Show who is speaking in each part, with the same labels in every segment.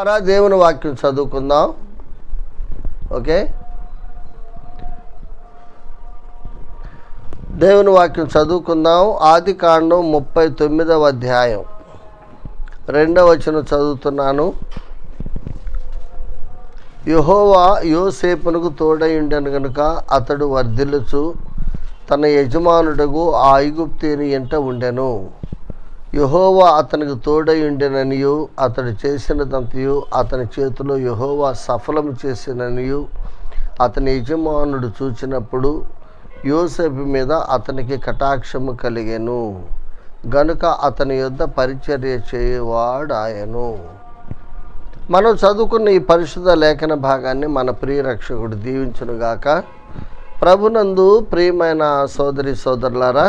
Speaker 1: పిల్లలారా దేవుని వాక్యం చదువుకుందాం. ఓకే, దేవుని వాక్యం చదువుకుందాం. ఆదికాండం 39వ అధ్యాయం 2వ వచనం చదువుతున్నాను. యెహోవా యోసేపునకు తోడై ఉండెను గనుక అతడు వర్ధిల్లుచు తన యజమానుడగు ఆ ఐగుప్తీయుని ఎంట ఉండెను. యెహోవా అతనికి తోడై ఉండెననియు అతడు చేసినదంతయు అతని చేతిలో యెహోవా సఫలము చేసిననియు అతని యజమానుడు చూచినప్పుడు యోసేపు మీద అతనికి కటాక్షము కలిగెను గనుక అతని యొద్ద పరిచర్య చేయవాడాయను. మనం చదువుకున్న ఈ పరిశుద్ధ లేఖన భాగాన్ని మన ప్రియ రక్షకుడు దీవించునుగాక. ప్రభునందు ప్రియమైన సోదరి సోదరులారా,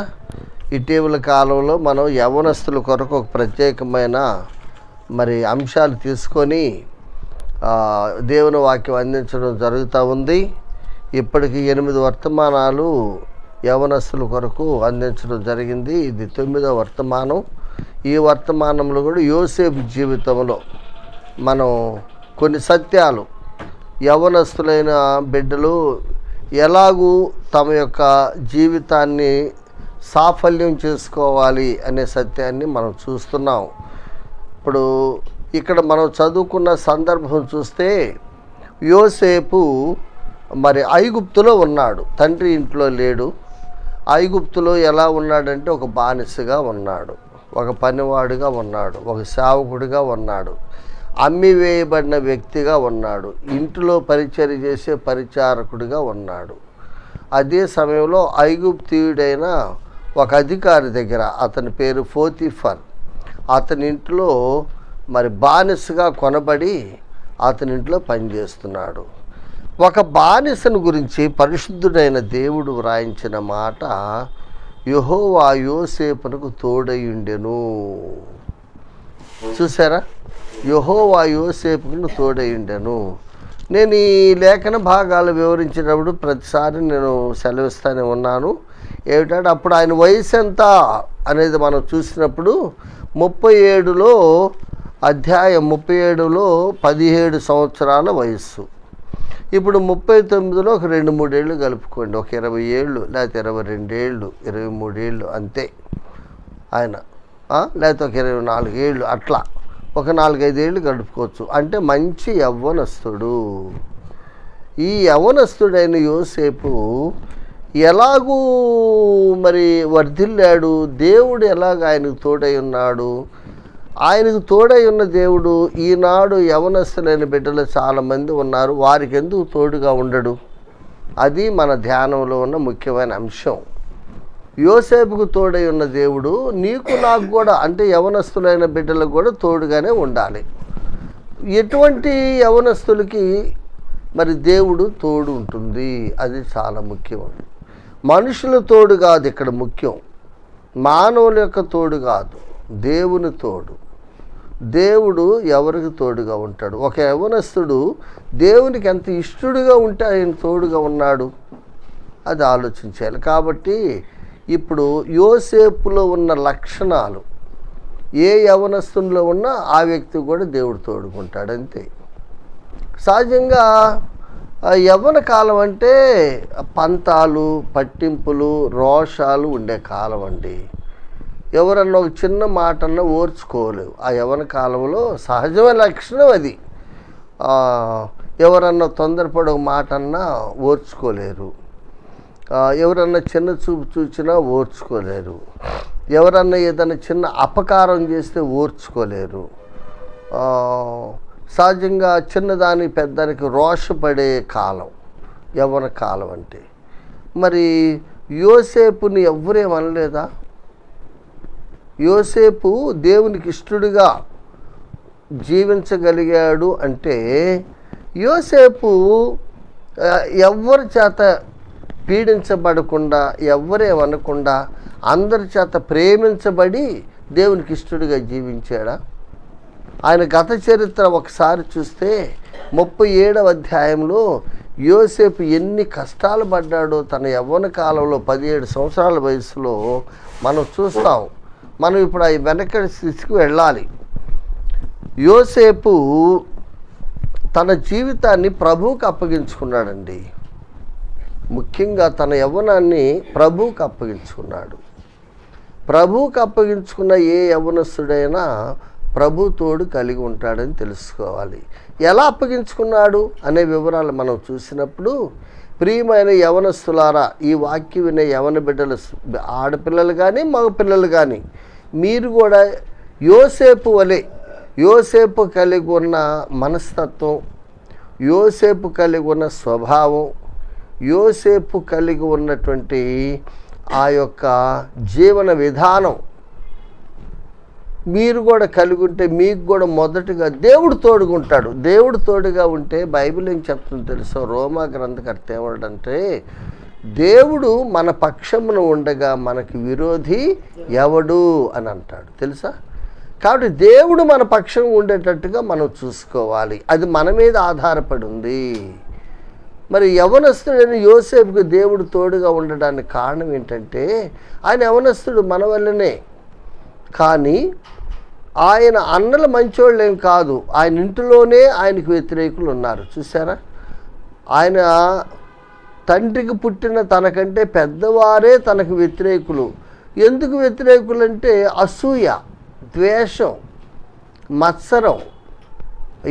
Speaker 1: ఇటీవల కాలంలో మనం యవ్వనస్తుల కొరకు ఒక ప్రత్యేకమైన అంశాలు తీసుకొని దేవుని వాక్యం అందించడం జరుగుతూ ఉంది. ఇప్పటికి 8 వర్తమానాలు యవ్వనస్తుల కొరకు అందించడం జరిగింది. ఇది 9వ వర్తమానం. ఈ వర్తమానంలో కూడా యోసేపు జీవితంలో మనం కొన్ని సత్యాలు, యవ్వనస్తులైన బిడ్డలు ఎలాగూ తమ యొక్క జీవితాన్ని సాఫల్యం చేసుకోవాలి అనే సత్యాన్ని మనం చూస్తున్నాం. ఇప్పుడు ఇక్కడ మనం చదువుకున్న సందర్భం చూస్తే యోసేపు ఐగుప్తులో ఉన్నాడు, తండ్రి ఇంట్లో లేడు. ఐగుప్తులో ఎలా ఉన్నాడంటే ఒక బానిసగా ఉన్నాడు, ఒక పనివాడుగా ఉన్నాడు, ఒక సేవకుడిగా ఉన్నాడు, అమ్మివేయబడిన వ్యక్తిగా ఉన్నాడు, ఇంటిలో పరిచర్య చేసే పరిచారకుడిగా ఉన్నాడు. అదే సమయంలో ఐగుప్తీయుడైన ఒక అధికారి దగ్గర, అతని పేరు పోతీఫర్, అతని ఇంట్లో బానిసగా కొనబడి అతని ఇంట్లో పనిచేస్తున్నాడు. ఒక బానిసను గురించి పరిశుద్ధుడైన దేవుడు వ్రాయించిన మాట, యెహోవా యోసేపునకు తోడయుండెను. చూసారా, యెహోవా యోసేపును తోడయుండెను. నేను ఈ లేఖన భాగాలు వివరించినప్పుడు ప్రతిసారి నేను సెలవిస్తూనే ఉన్నాను. ఏమిటంటే అప్పుడు ఆయన వయసు ఎంత అనేది మనం చూసినప్పుడు 37లో అధ్యాయం 37లో 17 సంవత్సరాల వయస్సు. ఇప్పుడు 39లో ఒక 2-3 ఏళ్ళు కలుపుకోండి, ఒక 20 ఏళ్ళు లేకపోతే 22 ఏళ్ళు 23 ఏళ్ళు అంతే ఆయన, లేకపోతే ఒక 24 ఏళ్ళు, అట్లా ఒక 4-5 ఏళ్ళు గడుపుకోవచ్చు. అంటే మంచి యవ్వనస్తుడు. ఈ యవ్వనస్తుడైన యోసేపు ఎలాగూ వర్ధిల్లాడు, దేవుడు ఎలాగ ఆయనకు తోడై ఉన్నాడు. ఆయనకు తోడై ఉన్న దేవుడు ఈనాడు యవ్వనస్తులైన బిడ్డలు చాలామంది ఉన్నారు, వారికి ఎందుకు తోడుగా ఉండడు? అది మన ధ్యానంలో ఉన్న ముఖ్యమైన అంశం. యోసేపుకు తోడై ఉన్న దేవుడు నీకు నాకు కూడా, అంటే యవ్వనస్తులైన బిడ్డలకు కూడా తోడుగానే ఉండాలి. ఎటువంటి యవ్వనస్తులకి దేవుడు తోడు ఉంటుంది, అది చాలా ముఖ్యం. మనుషుల తోడు కాదు ఇక్కడ ముఖ్యం, మానవుల యొక్క తోడు కాదు, దేవుని తోడు. దేవుడు ఎవరికి తోడుగా ఉంటాడు? ఒక యవ్వనస్తుడు దేవునికి ఎంత ఇష్టడుగా ఉంటే ఆయన తోడుగా ఉన్నాడు, అది ఆలోచించాలి. కాబట్టి ఇప్పుడు యోసేపులో ఉన్న లక్షణాలు ఏ యవ్వనస్తునిలో ఉన్నా ఆ వ్యక్తి కూడా దేవుడు తోడుకుంటాడు, అంతే. సహజంగా యవ్వన కాలం అంటే పంతాలు, పట్టింపులు, రోషాలు ఉండే కాలం అండి. ఎవరన్నా ఒక చిన్న మాటన్నా ఓర్చుకోలేవు. ఆ యవ్వన కాలంలో సహజమైన లక్షణం అది. ఎవరన్నా తొందరపడి ఒక మాట అన్నా ఓర్చుకోలేరు, ఎవరన్నా చిన్న చూపు చూసినా ఓర్చుకోలేరు, ఎవరన్నా ఏదైనా చిన్న అపకారం చేస్తే ఓర్చుకోలేరు. సహజంగా చిన్నదాని పెద్దానికి రోషపడే కాలం యవ్వన కాలం అంటే. యోసేపుని ఎవ్వరేమనలేదా? యోసేపు దేవునికి ఇష్టడుగా జీవించగలిగాడు అంటే యోసేపు ఎవ్వరి చేత పీడించబడకుండా, ఎవ్వరేమనకుండా, అందరి చేత ప్రేమించబడి దేవునికి ఇష్టడుగా జీవించాడా? ఆయన గత చరిత్ర ఒకసారి చూస్తే 37వ అధ్యాయంలో యోసేపు ఎన్ని కష్టాలు పడ్డాడో తన యవ్వన కాలంలో 17 సంవత్సరాల వయసులో మనం చూస్తాం. మనం ఇప్పుడు ఆ వెనకటి స్థితికి వెళ్ళాలి. యోసేపు తన జీవితాన్ని ప్రభువుకు అప్పగించుకున్నాడండి. ముఖ్యంగా తన యవ్వనాన్ని ప్రభువుకు అప్పగించుకున్నాడు. ప్రభువుకు అప్పగించుకున్న ఏ యవ్వనస్తుడైనా ప్రభు తోడు కలిగి ఉంటాడని తెలుసుకోవాలి. ఎలా అప్పగించుకున్నాడు అనే వివరాలు మనం చూసినప్పుడు, ప్రియమైన యవనస్తులారా, ఈ వాక్యం వినే యవన బిడ్డలు, ఆడపిల్లలు కానీ మగపిల్లలు కానీ, మీరు కూడా యోసేపు వలె, యోసేపు కలిగి ఉన్న మనస్తత్వం, యోసేపు కలిగి ఉన్న స్వభావం, యోసేపు కలిగి ఉన్నటువంటి ఆ యొక్క జీవన విధానం మీరు కూడా కలిగి ఉంటే మీకు కూడా మొదటగా దేవుడు తోడుగుంటాడు. దేవుడు తోడుగా ఉంటే బైబిల్ ఏం చెప్తుంది తెలుసా? రోమా గ్రంథకర్త ఏమంటే, దేవుడు మన పక్షమున ఉండగా మనకి విరోధి ఎవడు అని అంటాడు తెలుసా? కాబట్టి దేవుడు మన పక్షం ఉండేటట్టుగా మనం చూసుకోవాలి. అది మన మీద ఆధారపడి ఉంది. మరి యవనస్తుడైన యోసేపుకు దేవుడు తోడుగా ఉండడానికి కారణం ఏంటంటే, ఆయన యవనస్తుడు మన వల్లనే. కానీ ఆయన అన్నలు మంచోళ్ళు ఏం కాదు. ఆయన ఇంటిలోనే ఆయనకు వ్యతిరేకులు ఉన్నారు. చూసారా? ఆయన తండ్రికి పుట్టిన తనకంటే పెద్దవారే తనకు వ్యతిరేకులు. ఎందుకు వ్యతిరేకులు అంటే అసూయ, ద్వేషం, మత్సరం.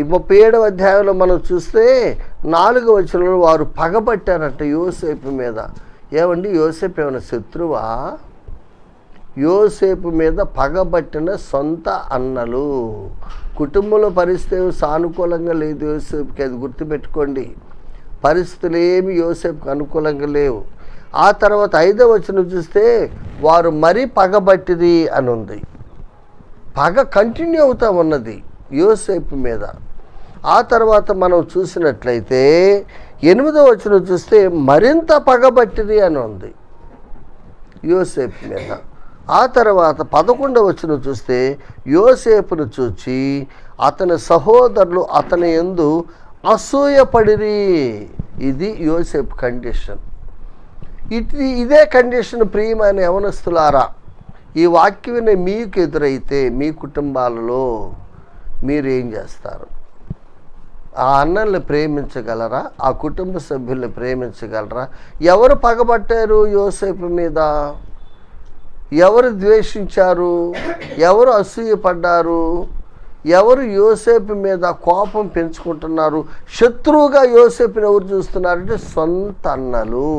Speaker 1: ఈ 37వ అధ్యాయంలో మనం చూస్తే 4వ వచనంలో వారు పగబట్టారంట యోసేపు మీద. ఏమండి, యోసేపు ఏమైనా శత్రువా? యోసేపు మీద పగబట్టిన సొంత అన్నలు. కుటుంబంలో పరిస్థితి సానుకూలంగా లేదు యోసేపుకి, అది గుర్తుపెట్టుకోండి. పరిస్థితులు ఏమి యోసేపుకి అనుకూలంగా లేవు. ఆ తర్వాత 5వ వచనం చూస్తే వారు మరీ పగబట్టిది అని ఉంది. పగ కంటిన్యూ అవుతూ ఉన్నది యోసేపు మీద. ఆ తర్వాత మనం చూసినట్లయితే 8వ వచనం చూస్తే మరింత పగబట్టిది అని ఉంది యోసేపు మీద. ఆ తర్వాత 11వ వచనం చూస్తే యోసేపును చూచి అతని సహోదరులు అతని యందు అసూయపడిరి. ఇది యోసేపు కండిషన్. ఇదే కండిషన్ ప్రియమైన యవనస్తులారా, ఈ వాక్యం మీకు ఎదురైతే మీ కుటుంబాలలో మీరేం చేస్తారు? ఆ అన్నల్ని ప్రేమించగలరా? ఆ కుటుంబ సభ్యుల్ని ప్రేమించగలరా? ఎవరు పగబట్టారు యోసేపు మీద? ఎవరు ద్వేషించారు? ఎవరు అసూయపడ్డారు? ఎవరు యోసేపు మీద కోపం పెంచుకుంటున్నారు? శత్రువుగా యోసేపుని ఎవరు చూస్తున్నారంటే సొంత అన్నలు.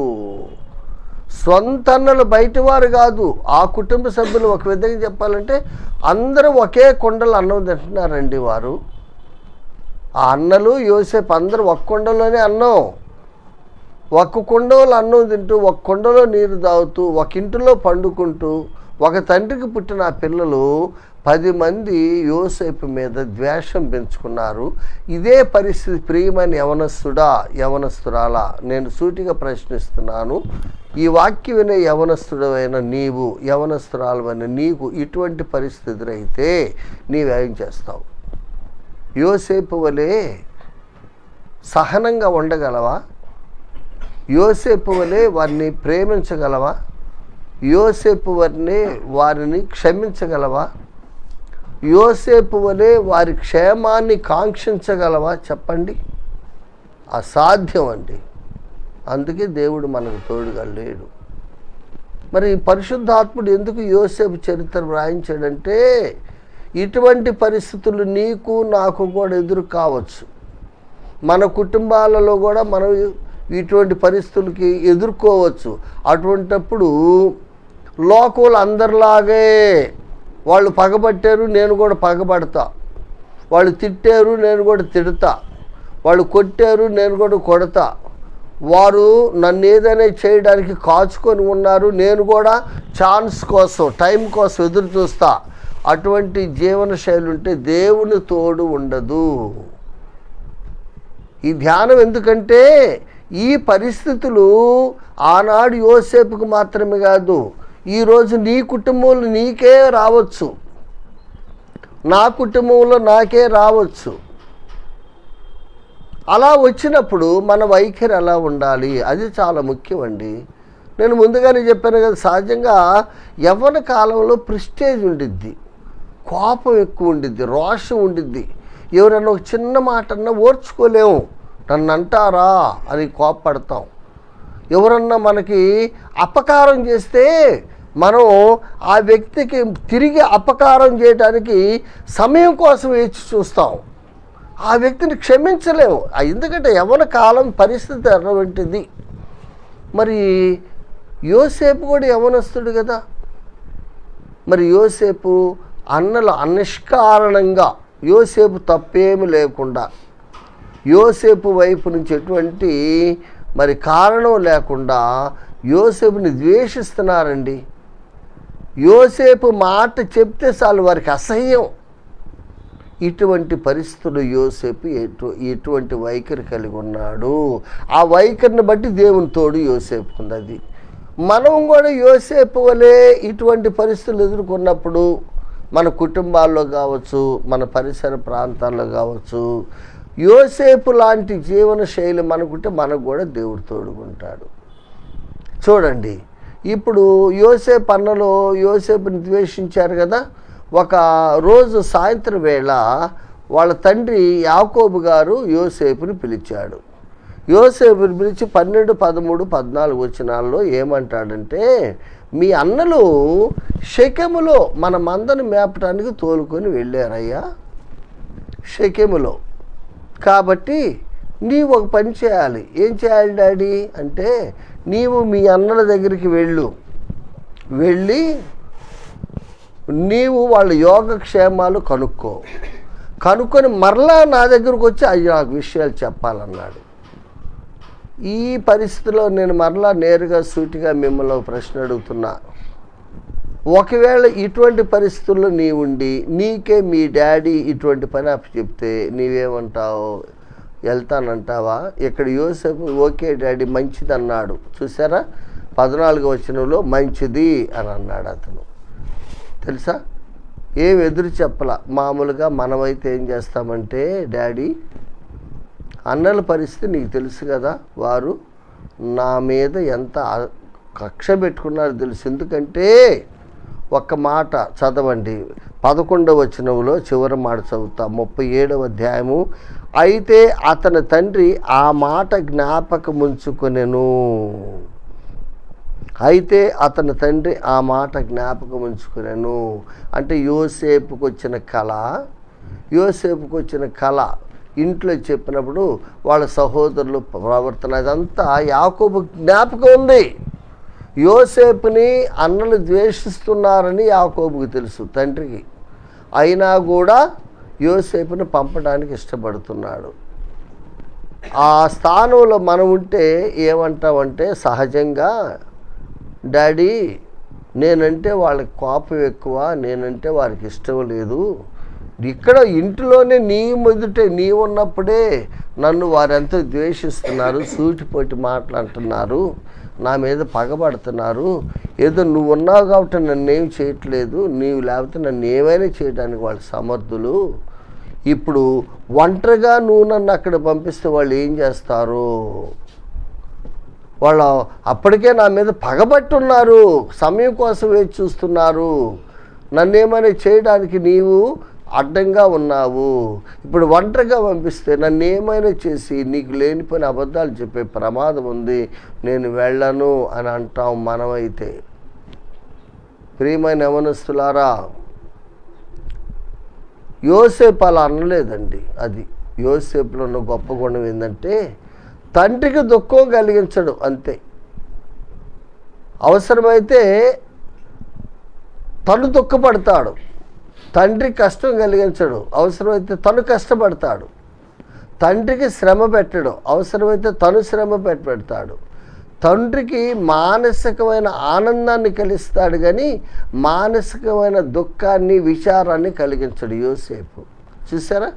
Speaker 1: సొంత అన్నలు, బయటవారు కాదు. ఆ కుటుంబ సభ్యులు ఒక విధంగా చెప్పాలంటే అందరూ ఒకే కుండలో అన్నం తింటున్నారండి. వారు ఆ అన్నలు యోసేపు అందరూ ఒక కుండలోనే అన్నం, ఒక కుండలో అన్నం తింటూ, ఒక కుండలో నీరు తాగుతూ, ఒక ఇంటిలో పండుకుంటూ, ఒక తండ్రికి పుట్టిన ఆ పిల్లలు 10 మంది యోసేపు మీద ద్వేషం పెంచుకున్నారు. ఇదే పరిస్థితి ప్రియమైన యవనస్తుడా, యవనస్తురాలా, నేను సూటిగా ప్రశ్నిస్తున్నాను. ఈ వాక్యం వినే యవనస్తుడైన నీవు, యవనస్తురాలైన నీకు ఇటువంటి పరిస్థితి ఎదురైతే నీవేం చేస్తావు? యోసేపు వలె సహనంగా ఉండగలవా? యోసేపు వలె వారిని ప్రేమించగలవా? యోసేపు వలె వారిని క్షమించగలవా? యోసేపు వలె వారి క్షేమాన్ని కాంక్షించగలవా? చెప్పండి. అసాధ్యం అండి. అందుకే దేవుడు మనకు తోడుగా లేడు. మరి పరిశుద్ధాత్ముడు ఎందుకు యోసేపు చరిత్ర వ్రాయించాడంటే, ఇటువంటి పరిస్థితులు నీకు నాకు కూడా ఎదురు కావచ్చు. మన కుటుంబాలలో కూడా మనం ఇటువంటి పరిస్థితులకి ఎదుర్కోవచ్చు. అటువంటప్పుడు లోకంలో అందరిలాగే వాళ్ళు పగబట్టారు, నేను కూడా పగబడతా. వాళ్ళు తిట్టారు, నేను కూడా తిడతా. వాళ్ళు కొట్టారు, నేను కూడా కొడతా. వారు నన్ను ఏదైనా చేయడానికి కాచుకొని ఉన్నారు, నేను కూడా ఛాన్స్ కోసం, టైం కోసం ఎదురు చూస్తా. అటువంటి జీవన శైలి ఉంటే దేవుని తోడు ఉండదు. ఈ ధ్యానం ఎందుకంటే, ఈ పరిస్థితులు ఆనాడు యోసేపుకు మాత్రమే కాదు, ఈరోజు నీ కుటుంబంలో నీకే రావచ్చు, నా కుటుంబంలో నాకే రావచ్చు. అలా వచ్చినప్పుడు మన వైఖరి ఎలా ఉండాలి, అది చాలా ముఖ్యమండి. నేను ముందుగానే చెప్పాను కదా, సహజంగా యవ్వన కాలంలో ప్రెస్టేజ్ ఉండిద్ది, కోపం ఎక్కువ ఉండిద్ది, రోషం ఉండిద్ది. ఎవరన్నా ఒక చిన్న మాట అన్నా ఓర్చుకోలేము, నన్ను అంటారా అని కోప్పడతాం. ఎవరన్నా మనకి అపకారం చేస్తే మనం ఆ వ్యక్తికి తిరిగి అపకారం చేయడానికి సమయం కోసం వేచి చూస్తాం. ఆ వ్యక్తిని క్షమించలేము, ఎందుకంటే యవ్వన కాలం పరిస్థితి అటువంటిది. మరి యోసేపు కూడా యవ్వనస్తుడు కదా. మరి యోసేపు అన్నలు అనిష్కారణంగా, యోసేపు తప్పేమి లేకుండా, యోసేపు వైపు నుంచి ఎటువంటి మరి కారణం లేకుండా యోసేపుని ద్వేషిస్తున్నారండి. యోసేపు మాట చెప్తే చాలు వారికి అసహ్యం. ఇటువంటి పరిస్థితులు యోసేపు ఎటువంటి వైఖరి కలిగి ఉన్నాడు. ఆ వైఖరిని బట్టి దేవుని తోడు యోసేపుకు ఉన్నది. మనం కూడా యోసేపు వలె ఇటువంటి పరిస్థితులు ఎదుర్కొన్నప్పుడు మన కుటుంబాల్లో కావచ్చు, మన పరిసర ప్రాంతాల్లో కావచ్చు, యోసేపు లాంటి జీవన శైలి మనకుంటే మనకు కూడా దేవుడు తోడుకుంటాడు. చూడండి, ఇప్పుడు యోసేపు అన్నలో యోసేపుని ద్వేషించారు కదా. ఒక రోజు సాయంత్రం వేళ వాళ్ళ తండ్రి యాకోబు గారు యోసేపుని పిలిచాడు. యోసేపుని పిలిచి 12, 13, 14 వచనాల్లో ఏమంటాడంటే, మీ అన్నలు షెకెములో మన మందను మేపటానికి తోలుకొని వెళ్ళారయ్యా, షెకెములో. కాబట్టి నీవు ఒక పని చేయాలి. ఏం చేయాలి డాడీ అంటే, నీవు మీ అన్నల దగ్గరికి వెళ్ళి నీవు వాళ్ళ యోగక్షేమాలు కనుక్కొని మరలా నా దగ్గరకు వచ్చి అయ్యో నాకు విషయాలు చెప్పాలన్నాడు. ఈ పరిస్థితిలో నేను మరలా నేరుగా సూటిగా మిమ్మల్ని ఒక ప్రశ్న అడుగుతున్నా. ఒకవేళ ఇటువంటి పరిస్థితుల్లో నీవుండి నీకే మీ డాడీ ఇటువంటి పని చెప్తే నీవేమంటావు? వెళ్తానంటావా? ఇక్కడ యోసేపు ఓకే డాడీ మంచిది అన్నాడు. చూసారా, 14వ వచనంలో మంచిది అని అన్నాడు అతను. తెలుసా, ఏం ఎదురు చెప్పలా. మామూలుగా మనమైతే ఏం చేస్తామంటే, డాడీ అన్నల పరిస్థితి నీకు తెలుసు కదా, వారు నా మీద ఎంత కక్ష పెట్టుకున్నారో తెలుసు. ఎందుకంటే ఒక్క మాట చదవండి, 11వ వచనంలో చివరి మాట చదువుతా, 37వ అధ్యాయము. అయితే అతని తండ్రి ఆ మాట జ్ఞాపకముంచుకొనెను. అంటే యోసేపుకు వచ్చిన కళ ఇంట్లో చెప్పినప్పుడు వాళ్ళ సహోదరులు ప్రవర్తన అదంతా యాకోబు జ్ఞాపకం ఉంది. యోసేపుని అన్నలు ద్వేషిస్తున్నారని యాకోబుకి తెలుసు తండ్రికి. అయినా కూడా యోసేపుని పంపడానికి ఇష్టపడుతున్నాడు. ఆ స్థానంలో మనం ఉంటే ఏమంటామంటే, సహజంగా డాడీ నేనంటే వాళ్ళకి కోపం ఎక్కువ, నేనంటే వారికి ఇష్టం లేదు, ఇక్కడ ఇంటిలోనే నీ మొదటే నీ ఉన్నప్పుడే నన్ను వారెంతో ద్వేషిస్తున్నారు, సూటిపోటి మాటలు అంటున్నారు, నా మీద పగబడుతున్నారు, ఏదో నువ్వు ఉన్నావు కాబట్టి నన్నేం చేయట్లేదు, నీవు లేకపోతే నన్ను ఏమైనా చేయడానికి వాళ్ళు సమర్థులు, ఇప్పుడు ఒంటరిగా నువ్వు నన్ను అక్కడ పంపిస్తే వాళ్ళు ఏం చేస్తారు? వాళ్ళు అప్పటికే నా మీద పగబట్టి ఉన్నారు, సమయం కోసం వేచి చూస్తున్నారు, నన్నేమైనా చేయడానికి నీవు అడ్డంగా ఉన్నావు, ఇప్పుడు ఒంటరిగా పంపిస్తే నన్ను ఏమైనా చేసి నీకు లేనిపోయిన అబద్ధాలు చెప్పే ప్రమాదం ఉంది, నేను వెళ్ళను అని అంటాం మనమైతే. ప్రియమైన యవనస్తులారా, యోసేపు అలా అనలేదండి. అది యోసేపులో ఉన్న గొప్ప గుణం ఏంటంటే, తండ్రికి దుఃఖం కలిగించడు అంతే. అవసరమైతే తను దుఃఖపడతాడు, తండ్రి కష్టం కలిగించడు, అవసరమైతే తను కష్టపడతాడు. తండ్రికి శ్రమ పెట్టడు, అవసరమైతే తను శ్రమ పెడతాడు. తండ్రికి మానసికమైన ఆనందాన్ని కలిగిస్తాడు కానీ మానసికమైన దుఃఖాన్ని విచారాన్ని కలిగించడు యోసేపు. చూసారా,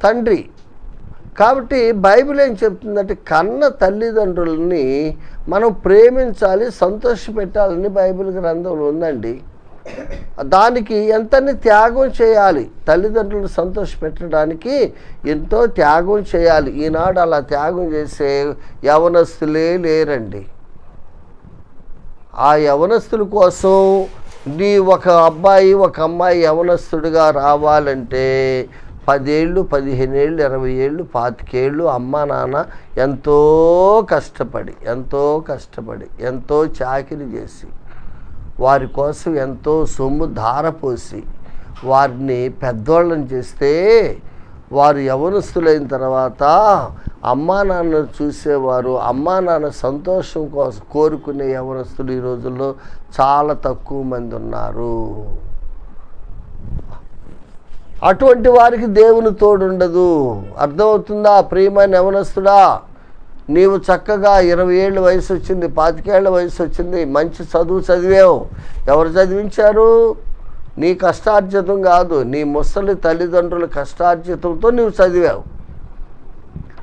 Speaker 1: తండ్రి. కాబట్టి బైబిల్ ఏం చెప్తుందంటే, కన్న తల్లిదండ్రులని మనం ప్రేమించాలి, సంతోషపెట్టాలని బైబిల్ గ్రంథంలో ఉందండి. దానికి ఎంతని త్యాగం చేయాలి, తల్లిదండ్రులను సంతోషపెట్టడానికి ఎంతో త్యాగం చేయాలి. ఈనాడు అలా త్యాగం చేసే యవనస్తులే లేరండి. ఆ యవనస్తుల కోసం నీ ఒక అబ్బాయి ఒక అమ్మాయి యవనస్తుడిగా రావాలంటే 10 ఏళ్ళు, 15 ఏళ్ళు, 20 ఏళ్ళు, 25 ఏళ్ళు అమ్మా నాన్న ఎంతో కష్టపడి ఎంతో చాకిరీ చేసి వారి కోసం ఎంతో సొమ్ము ధారపోసి వారిని పెద్దోళ్ళని చేస్తే వారు యవనస్తులైన తర్వాత అమ్మా నాన్న చూసేవారు, అమ్మా నాన్న సంతోషం కోసం కోరుకునే యవనస్తులు ఈ రోజుల్లో చాలా తక్కువ మంది ఉన్నారు. అటువంటి వారికి దేవుని తోడుండదు. అర్థమవుతుందా ప్రియమైన యవనస్తుడా? నీవు చక్కగా 20 ఏళ్ళ వయసు వచ్చింది, 25 ఏళ్ళ వయసు వచ్చింది, మంచి చదువు చదివావు. ఎవరు చదివించారు? నీ కష్టార్జితం కాదు, నీ ముసలి తల్లిదండ్రుల కష్టార్జితంతో నీవు చదివావు.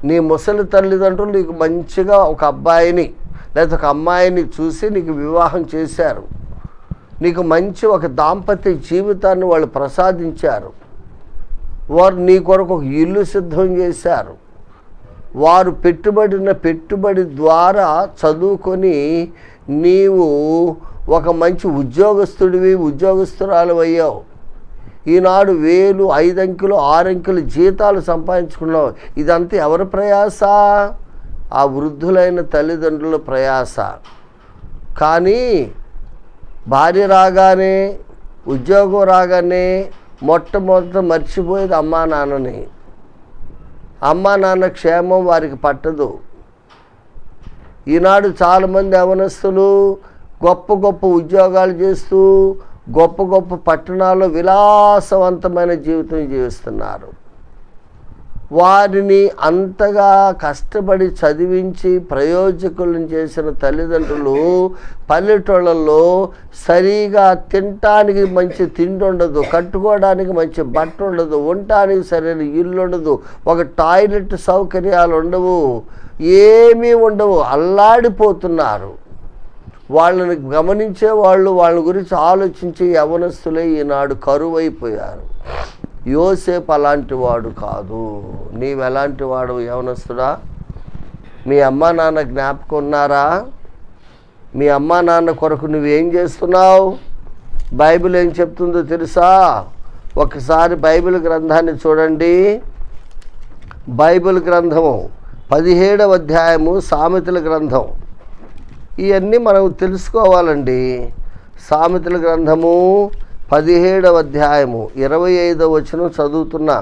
Speaker 1: నీ ముసలి తల్లిదండ్రులు నీకు మంచిగా ఒక అబ్బాయిని లేదా ఒక అమ్మాయిని చూసి నీకు వివాహం చేశారు. నీకు మంచి ఒక దాంపత్య జీవితాన్ని వాళ్ళు ప్రసాదించారు. వారు నీ కొరకు ఒక ఇల్లు సిద్ధం చేశారు. వారు పెట్టుబడి ద్వారా చదువుకొని నీవు ఒక మంచి ఉద్యోగస్తురాలు అయ్యావు. ఈనాడు 1000, 5 అంకెలు, 6 అంకెలు జీతాలు సంపాదించుకున్నావు. ఇదంతా ఎవరి ప్రయాస? ఆ వృద్ధులైన తల్లిదండ్రుల ప్రయాస. కానీ భార్య రాగానే, ఉద్యోగం రాగానే మొట్టమొదట మర్చిపోయేది అమ్మా నాన్నని. అమ్మా నాన్న క్షేమం వారికి పట్టదు. ఈనాడు చాలామంది యవనస్తులు గొప్ప ఉద్యోగాలు చేస్తూ గొప్ప పట్టణాల్లో విలాసవంతమైన జీవితం జీవిస్తున్నారు. వారిని అంతగా కష్టపడి చదివించి ప్రయోజకులను చేసిన తల్లిదండ్రులు పల్లెటూళ్ళల్లో సరిగా తినటానికి మంచి తిండి ఉండదు, కట్టుకోవడానికి మంచి బట్ట ఉండదు, ఉండటానికి సరైన ఇల్లు ఉండదు, ఒక టాయిలెట్ సౌకర్యాలు ఉండవు, ఏమీ ఉండవు. అల్లాడిపోతున్నారు. వాళ్ళని గమనించే వాళ్ళు, వాళ్ళ గురించి ఆలోచించే యవనస్తులే ఈనాడు కరువైపోయారు. యోసేపు అలాంటి వాడు కాదు. నీవెలాంటి వాడు యవనస్తుడా? మీ అమ్మా నాన్న జ్ఞాపకం ఉన్నారా? మీ అమ్మా నాన్న కొరకు నువ్వేం చేస్తున్నావు? బైబిల్ ఏం చెప్తుందో తెలుసా? ఒకసారి బైబిల్ గ్రంథాన్ని చూడండి. బైబిల్ గ్రంథము 17వ అధ్యాయము, సామెతల గ్రంథం. ఇవన్నీ మనం తెలుసుకోవాలండి. సామెతల గ్రంథము 17వ అధ్యాయము 25వ వచనం చదువుతున్నా.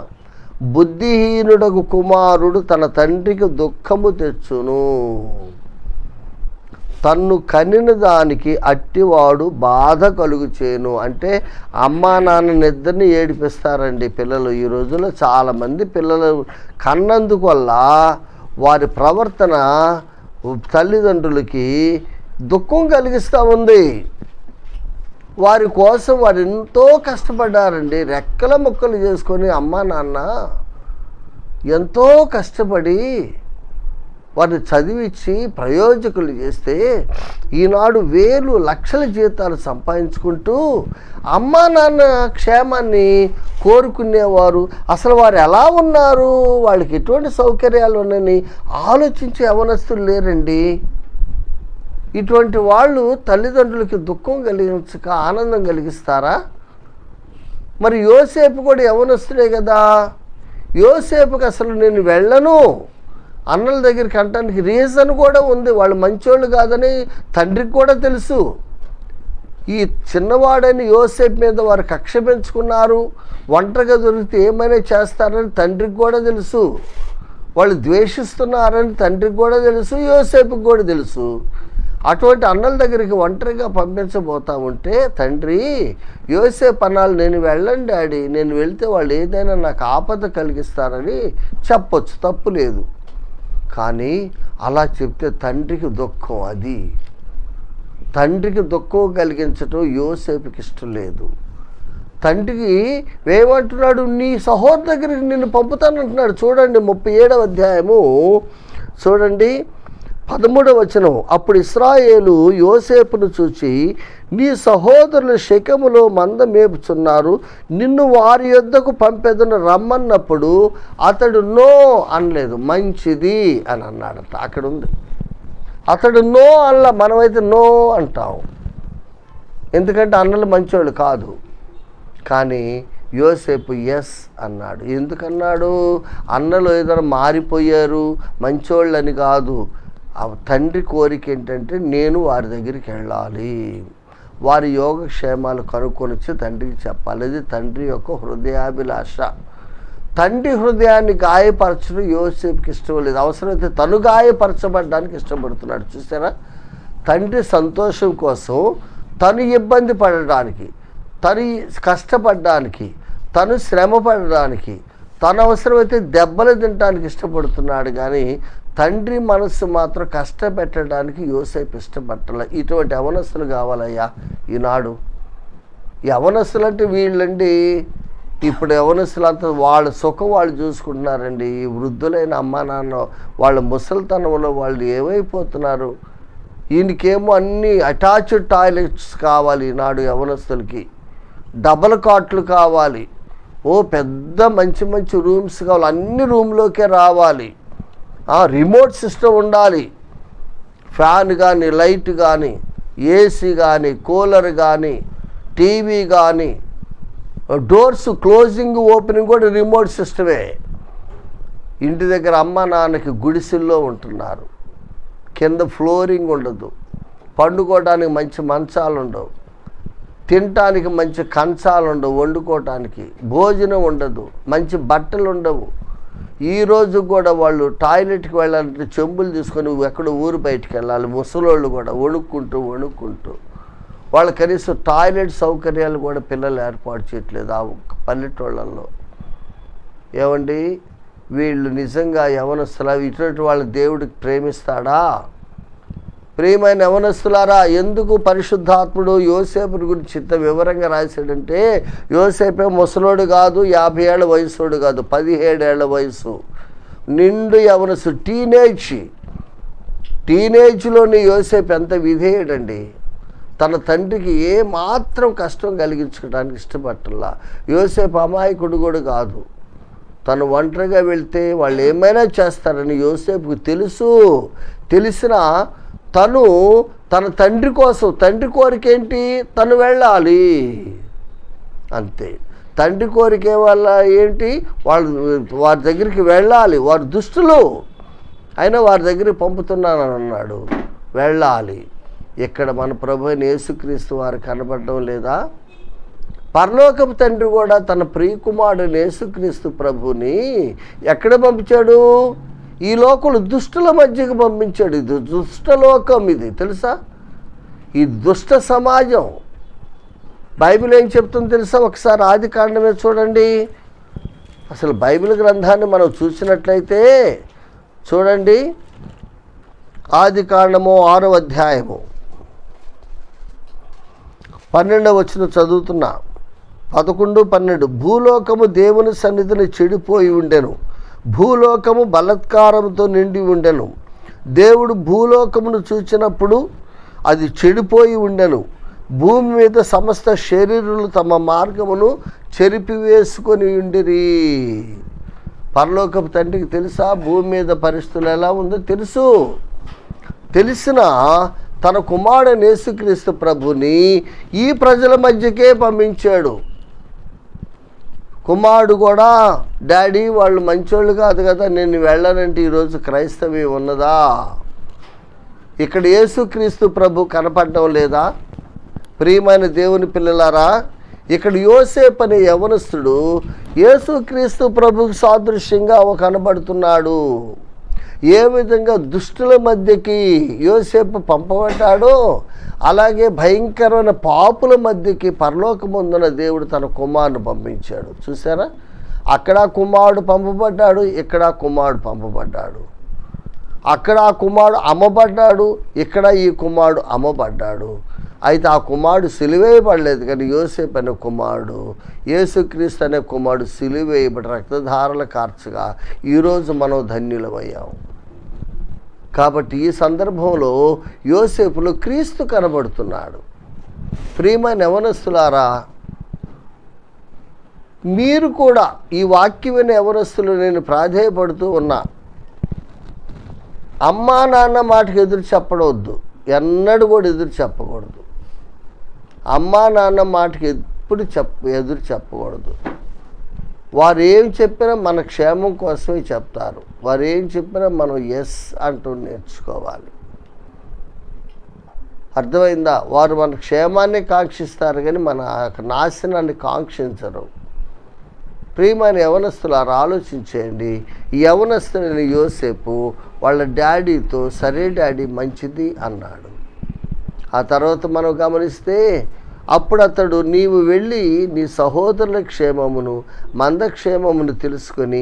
Speaker 1: బుద్ధిహీనుడకు కుమారుడు తన తండ్రికి దుఃఖము తెచ్చును, తన్ను కనిన దానికి అట్టివాడు బాధ కలుగుచేను. అంటే అమ్మా నాన్ననిద్దరిని ఏడిపిస్తారండి పిల్లలు. ఈ రోజుల్లో చాలామంది పిల్లలు కన్నందువల్ల వారి ప్రవర్తన తల్లిదండ్రులకి దుఃఖం కలిగిస్తూ ఉంది. వారి కోసం వారు ఎంతో కష్టపడ్డారండి. రెక్కల ముక్కలు చేసుకొని అమ్మా నాన్న ఎంతో కష్టపడి వారిని చదివించి ప్రయోజకులు చేస్తే ఈనాడు 1000, లక్షల జీతాలు సంపాదించుకుంటూ అమ్మా నాన్న క్షేమాన్ని కోరుకునేవారు అసలు వారు ఎలా ఉన్నారు, వాళ్ళకి ఎటువంటి సౌకర్యాలు ఉన్నాయని ఆలోచించే యవనస్తులు లేరండి. ఇటువంటి వాళ్ళు తల్లిదండ్రులకి దుఃఖం కలిగించక ఆనందం కలిగిస్తారా? మరి యోసేపు కూడా యవనస్తుడే కదా. యోసేపుకి అసలు నేను వెళ్ళను అన్నల దగ్గరికి అంటానికి రీజన్ కూడా ఉంది. వాళ్ళు మంచోళ్ళు కాదని తండ్రికి కూడా తెలుసు. ఈ చిన్నవాడని యోసేపు మీద వారు కక్ష పెంచుకున్నారు. ఒంటరిగా దొరికితే ఏమైనా చేస్తారని తండ్రికి కూడా తెలుసు. వాళ్ళు ద్వేషిస్తున్నారని తండ్రికి కూడా తెలుసు, యోసేపుకి కూడా తెలుసు. అటువంటి అన్నల దగ్గరికి ఒంటరిగా పంపించబోతా ఉంటే తండ్రి యోసేపు అన్నాలు, నేను వెళ్ళండి డాడీ, నేను వెళ్తే వాళ్ళు ఏదైనా నాకు ఆపద కలిగిస్తారని చెప్పొచ్చు, తప్పు లేదు. కానీ అలా చెప్తే తండ్రికి దుఃఖం. అది తండ్రికి దుఃఖం కలిగించటం యోసేపుకి ఇష్టం లేదు. తండ్రికి ఏమంటున్నాడు? నీ సహోదరు దగ్గరికి నిన్ను పంపుతానంటున్నాడు. చూడండి 37వ అధ్యాయము చూడండి 13వ వచనం. అప్పుడు ఇశ్రాయేలు యోసేపును చూచి, నీ సహోదరులు షెకెములో మంద మేపుచున్నారు, నిన్ను వారి యొద్దకు పంపెదను రమ్మన్నప్పుడు అతడు నో అనలేదు, మంచిది అని అన్నాడట. అక్కడ ఉంది. అతడు నో అల్ల, మనమైతే నో అంటాం, ఎందుకంటే అన్నలు మంచోళ్ళు కాదు. కానీ యోసేపు ఎస్ అన్నాడు. ఎందుకన్నాడు? అన్నలు ఏదైనా మారిపోయారు మంచోళ్ళని కాదు. ఆ తండ్రి కోరిక ఏంటంటే నేను వారి దగ్గరికి వెళ్ళాలి, వారి యోగక్షేమాలు కనుక్కొని వచ్చి తండ్రికి చెప్పాలి. అది తండ్రి యొక్క హృదయాభిలాష. తండ్రి హృదయాన్ని గాయపరచడం యోసేపుకి ఇష్టం లేదు. అవసరమైతే తను గాయపరచబడ్డానికి ఇష్టపడుతున్నాడు. చూసారా? తండ్రి సంతోషం కోసం తను ఇబ్బంది పడడానికి, తను కష్టపడడానికి, తను శ్రమ పడడానికి, తను అవసరమైతే దెబ్బలు తినడానికి ఇష్టపడుతున్నాడు. కానీ తండ్రి మనస్సు మాత్రం కష్టపెట్టడానికి యోసేపు ఇష్టపడాల. ఇటువంటి యవనస్తులు కావాలయ్యా ఈనాడు. యవనస్తులు అంటే వీళ్ళండి. ఇప్పుడు యవనస్తులంతా వాళ్ళ సుఖం వాళ్ళు చూసుకుంటున్నారండి. ఈ వృద్ధులైన అమ్మా నాన్న వాళ్ళ ముసలితనంలో వాళ్ళు ఏమైపోతున్నారు. ఈయనకేమో అన్నీ అటాచ్డ్ టాయిలెట్స్ కావాలి ఈనాడు యవనస్తులకి, డబల్ కాట్లు కావాలి, పెద్ద మంచి మంచి రూమ్స్ కావాలి, అన్ని రూమ్లోకే రావాలి, రిమోట్ సిస్టమ్ ఉండాలి, ఫ్యాన్ కానీ లైట్ కానీ ఏసీ కానీ కూలర్ కానీ టీవీ కానీ డోర్స్ క్లోజింగ్ ఓపెనింగ్ కూడా రిమోట్ సిస్టమే. ఇంటి దగ్గర అమ్మ నాన్నకి గుడిసెల్లో ఉంటున్నారు, కింద ఫ్లోరింగ్ ఉండదు, పండుకోవడానికి మంచి మంచాలు ఉండవు, తినటానికి మంచి కంచాలు ఉండవు, వండుకోవటానికి భోజనం ఉండదు, మంచి బట్టలు ఉండవు. ఈరోజు కూడా వాళ్ళు టాయిలెట్కి వెళ్ళాలంటే చెంబులు తీసుకొని ఎక్కడ ఊరు బయటికి వెళ్ళాలి. ముసలోళ్ళు కూడా వణుక్కుంటూ వాళ్ళు కనీసం టాయిలెట్ సౌకర్యాలు కూడా పిల్లలు ఏర్పాటు చేయట్లేదు ఆ పల్లెటూళ్ళల్లో. ఏమండి వీళ్ళు నిజంగా యవనస్తులా? ఇటువంటి వాళ్ళ దేవుడికి ప్రేమిస్తాడా? ప్రియమైన యవనస్తులారా, ఎందుకు పరిశుద్ధాత్ముడు యోసేపుని గురించి ఇంత వివరంగా రాశాడంటే, యోసేపే ముసలోడు కాదు, 50 ఏళ్ల వయసుడు కాదు, 17 ఏళ్ల వయసు, నిండు యవనసు, టీనేజ్లోని యోసేపు ఎంత విధేయుడండి. తన తండ్రికి ఏ మాత్రం కష్టం కలిగించుకోవడానికి ఇష్టపట్టలా. యోసేపు అమాయకుడు కూడా కాదు. తను ఒంటరిగా వెళ్తే వాళ్ళు ఏమైనా చేస్తారని యోసేపుకు తెలిసినా తను తన తండ్రి కోసం, తండ్రి కోరిక ఏంటి? తను వెళ్ళాలి అంతే. తండ్రి కోరిక వల్ల ఏంటి? వారి దగ్గరికి వెళ్ళాలి. వారు దుష్టులు అయినా వారి దగ్గరికి పంపుతున్నానని అన్నాడు, వెళ్ళాలి. ఇక్కడ మన ప్రభు అయిన యేసుక్రీస్తు వారు కనబడడం లేదా? పరలోకపు తండ్రి కూడా తన ప్రియకుమారుడు యేసుక్రీస్తు ప్రభుని ఎక్కడ పంపించాడు? ఈ లోకంలో దుష్టుల మధ్యకు పంపించాడు. ఇది దుష్టలోకం, ఇది తెలుసా? ఈ దుష్ట సమాజం. బైబిల్ ఏం చెప్తుందో తెలుసా? ఒకసారి ఆదికాండమే చూడండి. అసలు బైబిల్ గ్రంథాన్ని మనం చూసినట్లయితే చూడండి, ఆదికాండము 6వ అధ్యాయము 12వ వచనం చదువుతున్నా. 11, 12. భూలోకము దేవుని సన్నిధిని చెడిపోయి ఉండెను, భూలోకము బలత్కారంతో నిండి ఉండెను. దేవుడు భూలోకమును చూచినప్పుడు అది చెడిపోయి ఉండెను. భూమి మీద సమస్త శరీరులు తమ మార్గమును చెరిపివేసుకొని ఉండిరి. పరలోకపు తండ్రికి తెలుసా భూమి మీద పరిస్థితులు ఎలా ఉందో? తెలిసిన తన కుమారుడు యేసుక్రీస్తు ప్రభుని ఈ ప్రజల మధ్యకే పంపించాడు. కుమారుడు కూడా, డాడీ వాళ్ళు మంచోళ్ళు కాదు కదా, నేను వెళ్ళనంటే ఈరోజు క్రైస్తవ్యం ఉన్నదా? ఇక్కడ యేసుక్రీస్తు ప్రభు కనపడడం లేదా? ప్రియమైన దేవుని పిల్లలారా, ఇక్కడ యోసేపు అనే యవనస్తుడు యేసుక్రీస్తు ప్రభుకు సాదృశ్యంగా కనబడుతున్నాడు. ఏ విధంగా దుష్టుల మధ్యకి యోసేపు పంపబడ్డాడో అలాగే భయంకరమైన పాపుల మధ్యకి పరలోకమందున దేవుడు తన కుమారుని పంపించాడు. చూసారా? అక్కడ కుమారుడు పంపబడ్డాడు, ఇక్కడ కుమారుడు పంపబడ్డాడు. అక్కడ ఆ కుమారుడు అమ్మబడ్డాడు, ఇక్కడ ఈ కుమారుడు అమ్మబడ్డాడు. అయితే ఆ కుమారుడు సిలువేయబడలేదు, కానీ యోసేపు అనే కుమారుడు, యేసుక్రీస్తు అనే కుమారుడు సిలువేయబడి రక్తధారల కార్చగా ఈరోజు మనం ధన్యులమయ్యాం. కాబట్టి ఈ సందర్భంలో యోసేపులో క్రీస్తు కనబడుతున్నాడు. ప్రియమైన యవనస్తులారా, మీరు కూడా ఈ వాక్యమైన యవనస్తులు నేను ప్రాధేయపడుతూ ఉన్నా, అమ్మా నాన్న మాటకు ఎదురు చెప్పడవద్దు, ఎన్నడూ కూడా ఎదురు చెప్పకూడదు. అమ్మా నాన్న మాటకి ఎప్పుడు ఎదురు చెప్పకూడదు. వారు ఏం చెప్పినా మన క్షేమం కోసమే చెప్తారు. వారు ఏం చెప్పినా మనం ఎస్ అంటూ నేర్చుకోవాలి. అర్థమైందా? వారు మన క్షేమాన్ని కాంక్షిస్తారు కానీ మన నాశనాన్ని కాంక్షించరు. ప్రియమైన యవనస్తులారా, ఆలోచించేయండి. ఈ యవనస్తులైన యోసేపు వాళ్ళ డాడీతో, సరే డాడీ మంచిది అన్నాడు. ఆ తర్వాత మనం గమనిస్తే అప్పుడు అతడు, నీవు వెళ్ళి నీ సహోదరుల క్షేమమును మందక్షేమమును తెలుసుకొని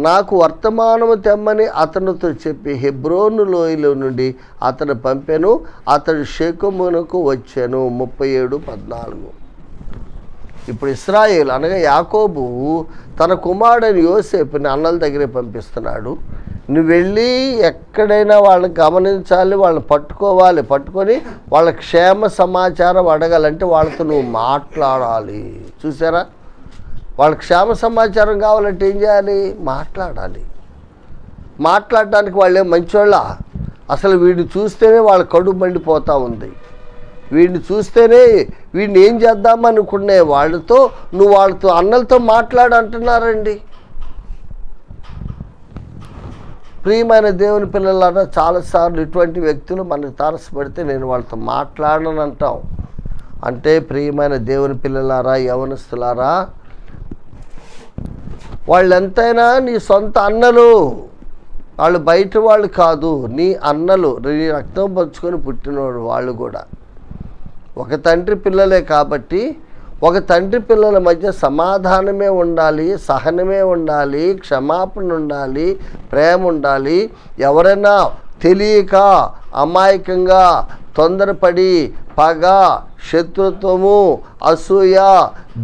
Speaker 1: నాకు వర్తమానము తెమ్మని అతనితో చెప్పి హెబ్రోను లోయలో నుండి అతను పంపెను. అతడు షెకెమునకు వచ్చాను. 37:14. ఇప్పుడు ఇశ్రాయేలు అనగా యాకోబు తన కుమారుడైన యోసేపుని అన్నల దగ్గరే పంపిస్తున్నాడు. నువ్వు వెళ్ళి ఎక్కడైనా వాళ్ళని గమనించాలి, వాళ్ళని పట్టుకోవాలి, పట్టుకొని వాళ్ళ క్షేమ సమాచారం అడగాలంటే వాళ్ళతో నువ్వు మాట్లాడాలి. చూసారా? వాళ్ళ క్షేమ సమాచారం కావాలంటే ఏం చేయాలి? మాట్లాడాలి. మాట్లాడడానికి వాళ్ళే మంచోళ్ళ? అసలు వీడిని చూస్తేనే వాళ్ళ కడుపు మండిపోతూ ఉంది. వీడిని చూస్తేనే వీడిని ఏం చేద్దామనుకునే వాళ్ళతో నువ్వు వాళ్ళతో అన్నలతో మాట్లాడంటున్నారండి. ప్రియమైన దేవుని పిల్లలారా, చాలాసార్లు ఇటువంటి వ్యక్తులు మనకు తారసపడితే నేను వాళ్ళతో మాట్లాడను అంటాం. అంటే ప్రియమైన దేవుని పిల్లలారా, యవనస్తులారా, వాళ్ళు ఎంతైనా నీ సొంత అన్నలు. వాళ్ళు బయట వాళ్ళు కాదు, నీ అన్నలు, నీ రక్తం పంచుకొని పుట్టినవాడు వాళ్ళు కూడా. ఒక తండ్రి పిల్లలే కాబట్టి ఒక తండ్రి పిల్లల మధ్య సమాధానమే ఉండాలి, సహనమే ఉండాలి, క్షమాపణ ఉండాలి, ప్రేమ ఉండాలి. ఎవరైనా తెలియక అమాయకంగా తొందరపడి పగ, శత్రుత్వము, అసూయ,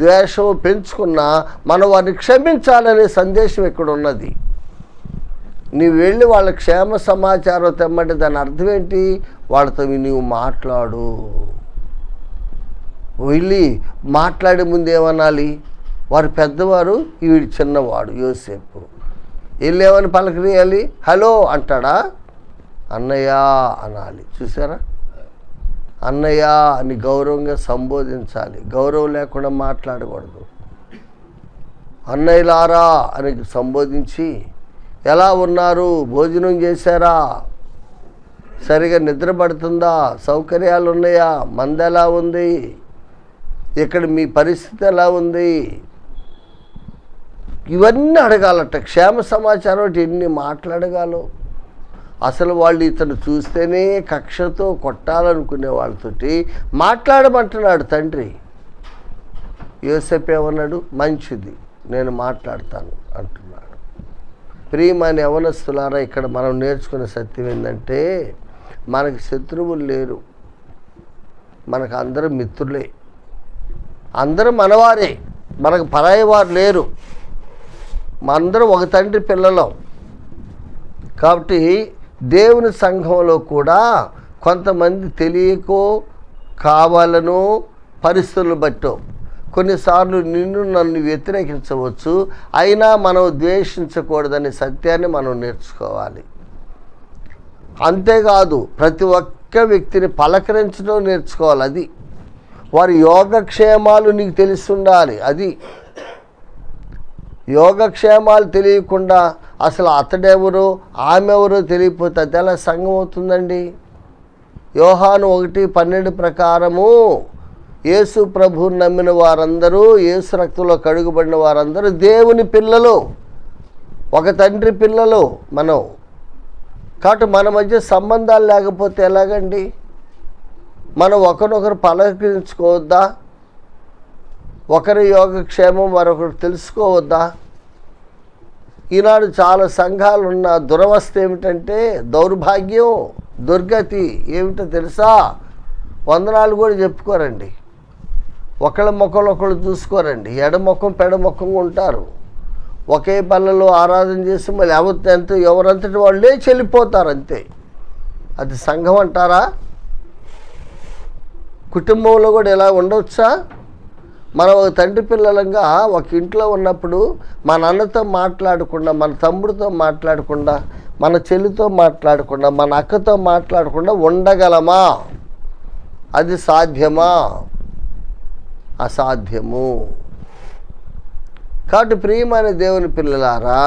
Speaker 1: ద్వేషము పెంచుకున్నా మనం వారిని క్షమించాలనే సందేశం ఇక్కడ ఉన్నది. నీవు వెళ్ళి వాళ్ళ క్షేమ సమాచారం తెమ్మంటే దాని అర్థం ఏంటి? వాళ్ళతో నీవు మాట్లాడు. వెళ్ళి మాట్లాడే ముందు ఏమనాలి? వారు పెద్దవారు, వీడు చిన్నవాడు యోసేపు. వెళ్ళేమని పలకరియాలి? హలో అంటాడా? అన్నయ్య అనాలి. చూసారా? అన్నయ్య అని గౌరవంగా సంబోధించాలి. గౌరవం లేకుండా మాట్లాడకూడదు. అన్నయ్యలారా అని సంబోధించి, ఎలా ఉన్నారు, భోజనం చేశారా, సరిగా నిద్ర పడుతుందా, సౌకర్యాలు ఉన్నాయా, మంద ఎలా ఉంది, ఇక్కడ మీ పరిస్థితి ఎలా ఉంది, ఇవన్నీ అడగాలట. క్షేమ సమాచారం ఎన్ని మాట్లాడగాలో. అసలు వాళ్ళు ఇతను చూస్తేనే కక్షతో కొట్టాలనుకునే వాళ్ళతోటి మాట్లాడమంటున్నాడు తండ్రి. యోసేపు ఏమన్నాడు? మంచిది, నేను మాట్లాడతాను అంటున్నాడు. ప్రియమైన యవనస్తులారా, ఇక్కడ మనం నేర్చుకునే సత్యం ఏంటంటే మనకు శత్రువులు లేరు, మనకు అందరూ మిత్రులే, అందరూ మనవారే, మనకు పరాయి వారు లేరు. మనందరం ఒక తండ్రి పిల్లలం. కాబట్టి దేవుని సంఘంలో కూడా కొంతమంది తెలియకో కావాలనో పరిస్థితులను బట్టో కొన్నిసార్లు నిన్ను నన్ను వ్యతిరేకించవచ్చు. అయినా మనం ద్వేషించకూడదనే సత్యాన్ని మనం నేర్చుకోవాలి. అంతేకాదు ప్రతి ఒక్క వ్యక్తిని పలకరించడం నేర్చుకోవాలి. అది వారి యోగక్షేమాలు నీకు తెలిసి ఉండాలి. అది యోగక్షేమాలు తెలియకుండా అసలు అతడెవరో ఆమె ఎవరో తెలియకపోతే అది ఎలా సంఘం అవుతుందండి? యోహాను 1:12 ప్రకారము యేసు ప్రభువుని నమ్మిన వారందరూ, యేసు రక్తంలో కడుగుబడిన వారందరూ దేవుని పిల్లలు, ఒక తండ్రి పిల్లలు మనం. కాబట్టి మన మధ్య సంబంధాలు లేకపోతే ఎలాగండి? మనం ఒకరినొకరు పలకరించుకోవద్దా? ఒకరి యోగక్షేమం మరొకరు తెలుసుకోవద్దా? ఈనాడు చాలా సంఘాలు ఉన్న దురవస్థ ఏమిటంటే, దౌర్భాగ్యం, దుర్గతి ఏమిటో తెలుసా? వందనాలు కూడా చెప్పుకోరండి, ఒకళ్ళ మొక్కలు ఒకళ్ళు చూసుకోరండి, ఎడమొక్కం పెడమొక్కంగా ఉంటారు. ఒకే పళ్ళలో ఆరాధన చేసి మళ్ళీ ఎవరంతటి వాళ్ళే చెల్లిపోతారు అంతే. అది సంఘం అంటారా? కుటుంబంలో కూడా ఇలా ఉండవచ్చా? మనం ఒక తండ్రి పిల్లలంగా ఒక ఇంట్లో ఉన్నప్పుడు మన అన్నతో మాట్లాడకుండా, మన తమ్ముడితో మాట్లాడకుండా, మన చెల్లితో మాట్లాడకుండా, మన అక్కతో మాట్లాడకుండా ఉండగలమా? అది సాధ్యమా? అసాధ్యము. కాబట్టి ప్రియమైన దేవుని పిల్లలారా,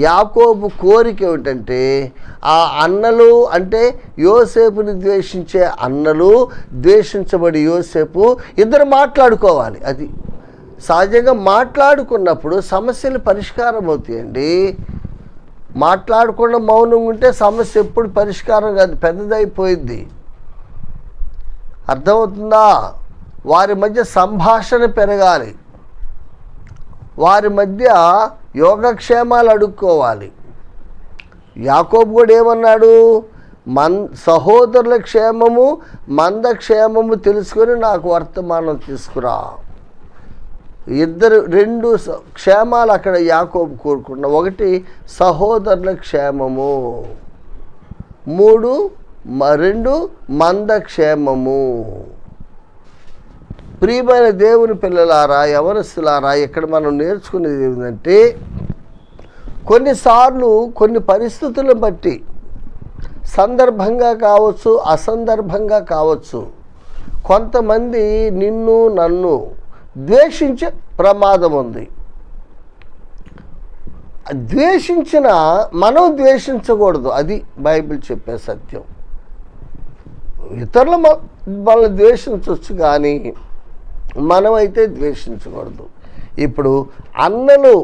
Speaker 1: యాకోబు కోరిక ఏమిటంటే ఆ అన్నలు అంటే యోసేపుని ద్వేషించే అన్నలు, ద్వేషించబడి యోసేపు ఇద్దరు మాట్లాడుకోవాలి. అది సహజంగా మాట్లాడుకున్నప్పుడు సమస్యలు పరిష్కారం అవుతాయండి. మాట్లాడకుండా మౌనం ఉంటే సమస్య ఎప్పుడు పరిష్కారం కాదు, పెద్దదైపోయింది. అర్థమవుతుందా? వారి మధ్య సంభాషణ పెరగాలి, వారి మధ్య యోగక్షేమాలు అడుక్కోవాలి. యాకోబు కూడా ఏమన్నాడు? సహోదరుల క్షేమము మంద క్షేమము తెలుసుకొని నాకు వర్తమానం తీసుకురా. రెండు క్షేమాలు అక్కడ యాకోబు కోరుకున్నా. ఒకటి సహోదరుల క్షేమము, 2 మంద క్షేమము. ప్రియమైన దేవుని పిల్లలారా, యవనస్తులారా, ఇక్కడ మనం నేర్చుకునేది ఏంటంటే కొన్నిసార్లు కొన్ని పరిస్థితులను బట్టి సందర్భంగా కావచ్చు, అసందర్భంగా కావచ్చు, కొంతమంది నిన్ను నన్ను ద్వేషించే ప్రమాదం ఉంది. ద్వేషించిన మనం ద్వేషించకూడదు, అది బైబిల్ చెప్పే సత్యం. ఇతరులు మనల్ని ద్వేషించవచ్చు కానీ మనమైతే ద్వేషించకూడదు. ఇప్పుడు అన్నలు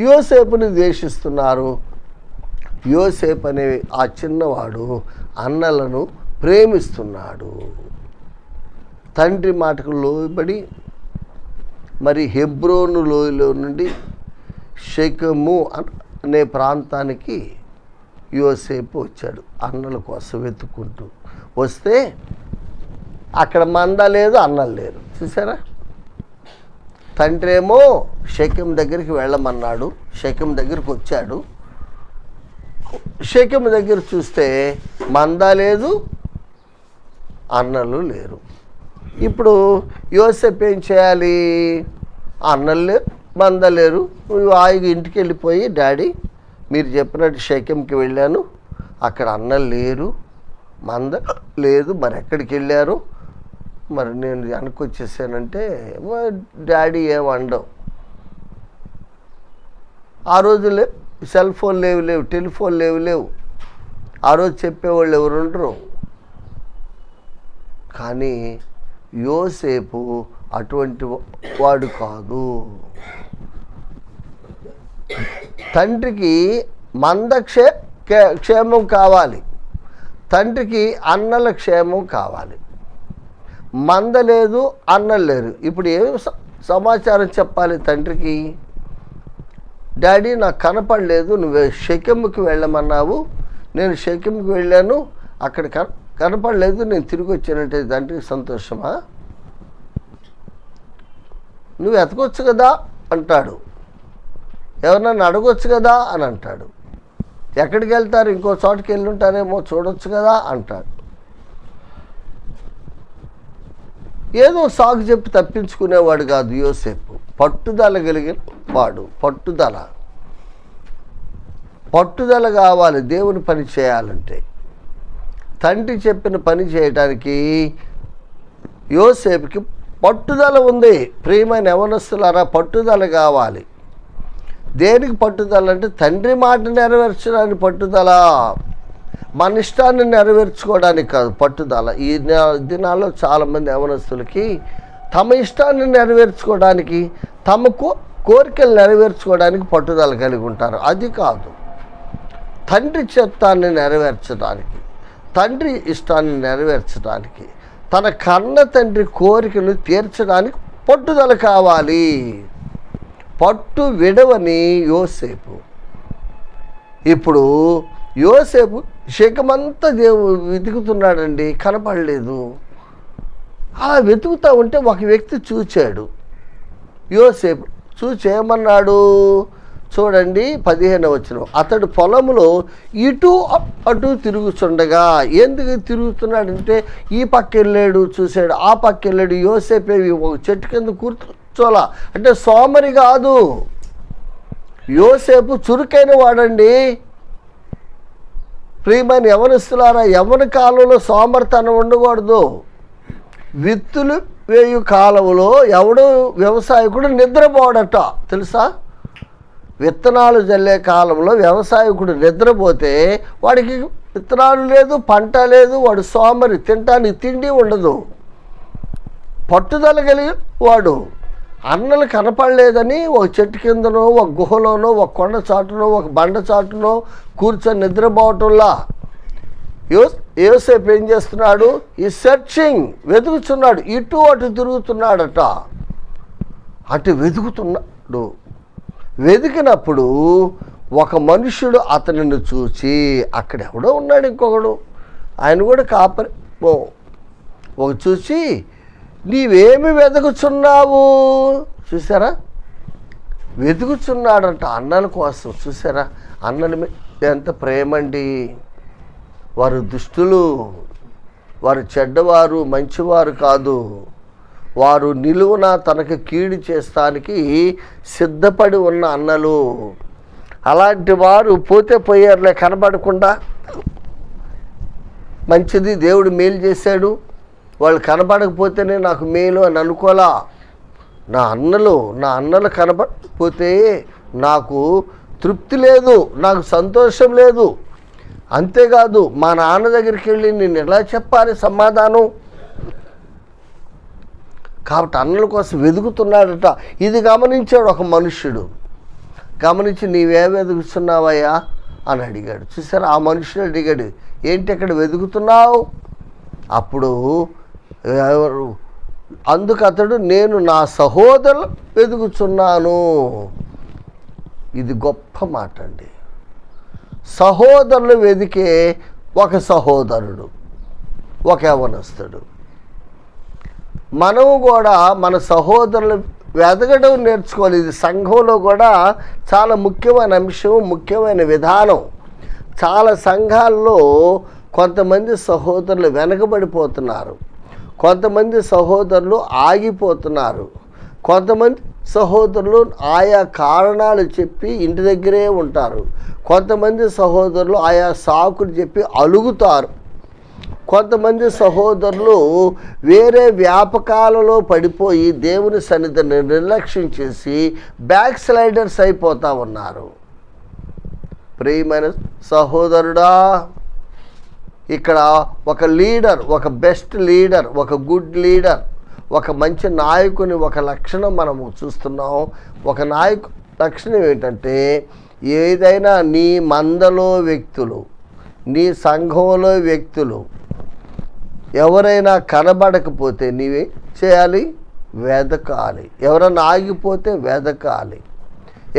Speaker 1: యోసేపుని ద్వేషిస్తున్నారు. యోసేపు అనే ఆ చిన్నవాడు అన్నలను ప్రేమిస్తున్నాడు. తండ్రి మాటకు లోబడి మరి హెబ్రోను లోయలో నుండి షెకెము అనే ప్రాంతానికి యోసేపు వచ్చాడు అన్నల కోసం వెతుక్కుంటూ. వస్తే అక్కడ మంద లేదు, అన్నలు లేరు. చూసారా? తండ్రి ఏమో షెకెం దగ్గరికి వెళ్ళమన్నాడు, షెకెం దగ్గరికి వచ్చాడు. షెకెం దగ్గర చూస్తే మంద లేదు, అన్నలు లేరు. ఇప్పుడు యోసేపు ఏం చేయాలి? అన్నలు లేరు, మంద లేరు. హాయిగా ఇంటికి వెళ్ళిపోయి, డాడీ మీరు చెప్పినట్టు షెకెంకి వెళ్ళాను, అక్కడ అన్నలు లేరు, మంద లేదు, మరి ఎక్కడికి వెళ్ళారు, మరి నేను వెనక్కి వచ్చేసానంటే డాడీ ఏమండవు. ఆ రోజులే సెల్ ఫోన్ లేవు, టెలిఫోన్ లేవు. ఆ రోజు చెప్పేవాళ్ళు ఎవరు ఉండరు. కానీ యోసేపు అటువంటి వాడు కాదు. తండ్రికి మంద క్షేమం కావాలి, తండ్రికి అన్నల క్షేమం కావాలి. మంద లేదు, అన్నలు లేరు. ఇప్పుడు ఏం సమాచారం చెప్పాలి తండ్రికి? డాడీ నాకు కనపడలేదు, నువ్వు షెకెముకి వెళ్ళమన్నావు, నేను షెకెముకి వెళ్ళాను, అక్కడ కనపడలేదు, నేను తిరిగి వచ్చానంటే తండ్రికి సంతోషమా? నువ్వు ఎతకొచ్చు కదా అంటాడు, ఎవరన్నా అడగొచ్చు కదా అని అంటాడు. ఎక్కడికి వెళ్తారు? ఇంకో చోటుకి వెళ్ళి ఉంటారేమో, చూడొచ్చు కదా అంటాడు. ఏదో సాగు చెప్పి తప్పించుకునేవాడు కాదు యోసేపు. పట్టుదల కలిగిన వాడు. పట్టుదల కావాలి దేవుని పని చేయాలంటే. తండ్రి చెప్పిన పని చేయడానికి యోసేపుకి పట్టుదల ఉంది. ప్రియమైన యవనస్తులారా, పట్టుదల కావాలి. దేనికి పట్టుదల అంటే తండ్రి మాట నెరవేర్చడానికి పట్టుదల, మన ఇష్టాన్ని నెరవేర్చుకోవడానికి కాదు పట్టుదల. ఈ దినాల్లో చాలామంది యవనస్తులకి తమ ఇష్టాన్ని నెరవేర్చుకోవడానికి, తమ కోరికలు నెరవేర్చుకోవడానికి పట్టుదల కలిగి ఉంటారు. అది కాదు, తండ్రి చిత్తాన్ని నెరవేర్చడానికి, తండ్రి ఇష్టాన్ని నెరవేర్చడానికి, తన కన్న తండ్రి కోరికను తీర్చడానికి పట్టుదల కావాలి. పట్టు విడవని యోసేపు. ఇప్పుడు యోసేపు శేఖమంతా వెతుకుతున్నాడండి, కనపడలేదు. అలా వెతుకుతూ ఉంటే ఒక వ్యక్తి చూచాడు. యోసేపు చూచి ఏమన్నాడు చూడండి, 15వ వచనం. అతడు పొలంలో ఇటు అటు తిరుగుతుండగా. ఎందుకు తిరుగుతున్నాడంటే ఈ పక్క వెళ్ళాడు, చూశాడు, ఆ పక్క వెళ్ళాడు. యోసేపు ఒక చెట్టు కింద కూర్చోలా అంటే సోమరి కాదు, యోసేపు చురుకైన వాడండి. ప్రియమైన యవనస్తులారా, యవన కాలంలో సోమరితనం ఉండకూడదు. విత్తులు వేయు కాలంలో ఎవడు వ్యవసాయకుడు నిద్రపోడట తెలుసా? విత్తనాలు జల్లే కాలంలో వ్యవసాయకుడు నిద్రపోతే వాడికి విత్తనాలు లేదు, పంట లేదు, వాడు సోమరి, తినటానికి తిండి ఉండదు. పట్టుదల కలిగి వాడు అన్నలు కనపడలేదని ఒక చెట్టు కిందనో, ఒక గుహలోనో, ఒక కొండ చాటునో, ఒక బండ చాటునో కూర్చొని నిద్రపోవటంలా యోసేపు ఏం చేస్తున్నాడు? ఈ సెర్చింగ్, వెతుకుతున్నాడు, ఇటు అటు తిరుగుతున్నాడట. అటు వెతుకుతున్నాడు. వెతికినప్పుడు ఒక మనుషుడు అతనిని చూచి, అక్కడ ఎవడో ఉన్నాడు ఇంకొకడు, ఆయన కూడా కాపరి ఒక చూసి, నీవేమి వెతుకుచున్నావు? చూసారా, వెతుకుచున్నాడంట అన్నల కోసం. చూసారా, అన్నల మీద ఎంత ప్రేమండి. వారు దుష్టులు, వారు చెడ్డవారు, మంచివారు కాదు. వారు నిలువున తనకు కీడు చేస్తానికి సిద్ధపడి ఉన్న అన్నలు. అలాంటి వారు పోతే పోయారులే, కనబడకుండా మంచిది, దేవుడు మేలు చేశాడు, వాళ్ళు కనబడకపోతేనే నాకు మేలు అని అనుకోలా. నా అన్నలు కనబడకపోతే నాకు తృప్తి లేదు, నాకు సంతోషం లేదు. అంతేకాదు, మా నాన్న దగ్గరికి వెళ్ళి నేను ఎలా చెప్పాలి సమాధానం? కాబట్టి అన్నల కోసం వెతుకుతున్నాడట. ఇది గమనించాడు ఒక మనుష్యుడు. గమనించి, నీవే వెతుకుతున్నావయ్యా అని అడిగాడు. చూసారా, ఆ మనుషుడు అడిగాడు, ఏంటి అక్కడ వెతుకుతున్నావు? అప్పుడు అందుకు అతడు, నేను నా సహోదరులు వెతుకుతున్నాను. ఇది గొప్ప మాట అండి. సహోదరులు వెతికే ఒక సహోదరుడు, ఒక యవనస్తుడు. మనము కూడా మన సహోదరులు వెతకడం నేర్చుకోవాలి. ఇది సంఘంలో కూడా చాలా ముఖ్యమైన అంశం, ముఖ్యమైన విధానం. చాలా సంఘాల్లో కొంతమంది సహోదరులు వెనకబడిపోతున్నారు, కొంతమంది సహోదరులు ఆగిపోతున్నారు, కొంతమంది సహోదరులు ఆయా కారణాలు చెప్పి ఇంటి దగ్గరే ఉంటారు, కొంతమంది సహోదరులు ఆయా సాకులు చెప్పి అలుగుతారు, కొంతమంది సహోదరులు వేరే వ్యాపకాలలో పడిపోయి దేవుని సన్నిధిని నిర్లక్ష్యం చేసి బ్యాక్ స్లైడర్స్ అయిపోతూ ఉన్నారు. ప్రియమైన సహోదరుడా, ఇక్కడ ఒక లీడర్, ఒక బెస్ట్ లీడర్, ఒక గుడ్ లీడర్, ఒక మంచి నాయకుని ఒక లక్షణం మనము చూస్తున్నాం. ఒక నాయకు లక్షణం ఏంటంటే, ఏదైనా నీ మందలో వ్యక్తులు, నీ సంఘంలో వ్యక్తులు ఎవరైనా కనబడకపోతే నీవే చేయాలి? వెదకాలి. ఎవరైనా ఆగిపోతే వెదకాలి,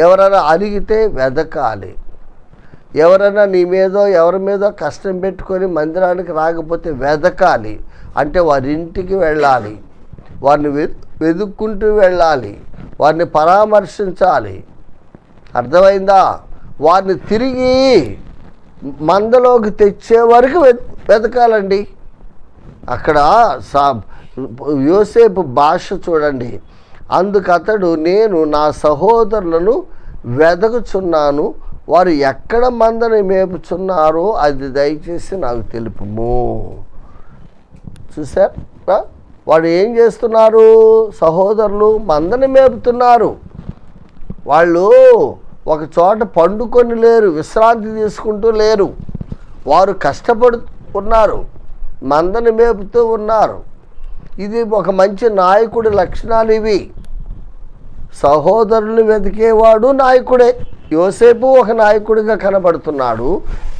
Speaker 1: ఎవరైనా అలిగితే వెదకాలి, ఎవరైనా నీ మీదో ఎవరి మీదో కష్టం పెట్టుకొని మందిరానికి రాకపోతే వెదకాలి. అంటే వారింటికి వెళ్ళాలి, వారిని వెతుక్కుంటూ వెళ్ళాలి, వారిని పరామర్శించాలి. అర్థమైందా? వారిని తిరిగి మందలోకి తెచ్చే వరకు వెతకాలండి. అక్కడ యోసేపు భాష చూడండి. అందుకతడు, నేను నా సహోదరులను వెదకుచున్నాను, వారు ఎక్కడ మందని మేపుచున్నారో అది దయచేసి నాకు తెలుపుము. చూసారా, వాడు ఏం చేస్తున్నారు? సహోదరులు మందని మేపుతున్నారు. వాళ్ళు ఒక చోట పండుకొని లేరు, విశ్రాంతి తీసుకుంటూ లేరు, వారు కష్టపడుతున్నారు, మందని మేపుతూ ఉన్నారు. ఇది ఒక మంచి నాయకుడి లక్షణాలు ఇవి. సహోదరులు వెతికేవాడు నాయకుడే. యోసేపు ఒక నాయకుడిగా కనబడుతున్నాడు,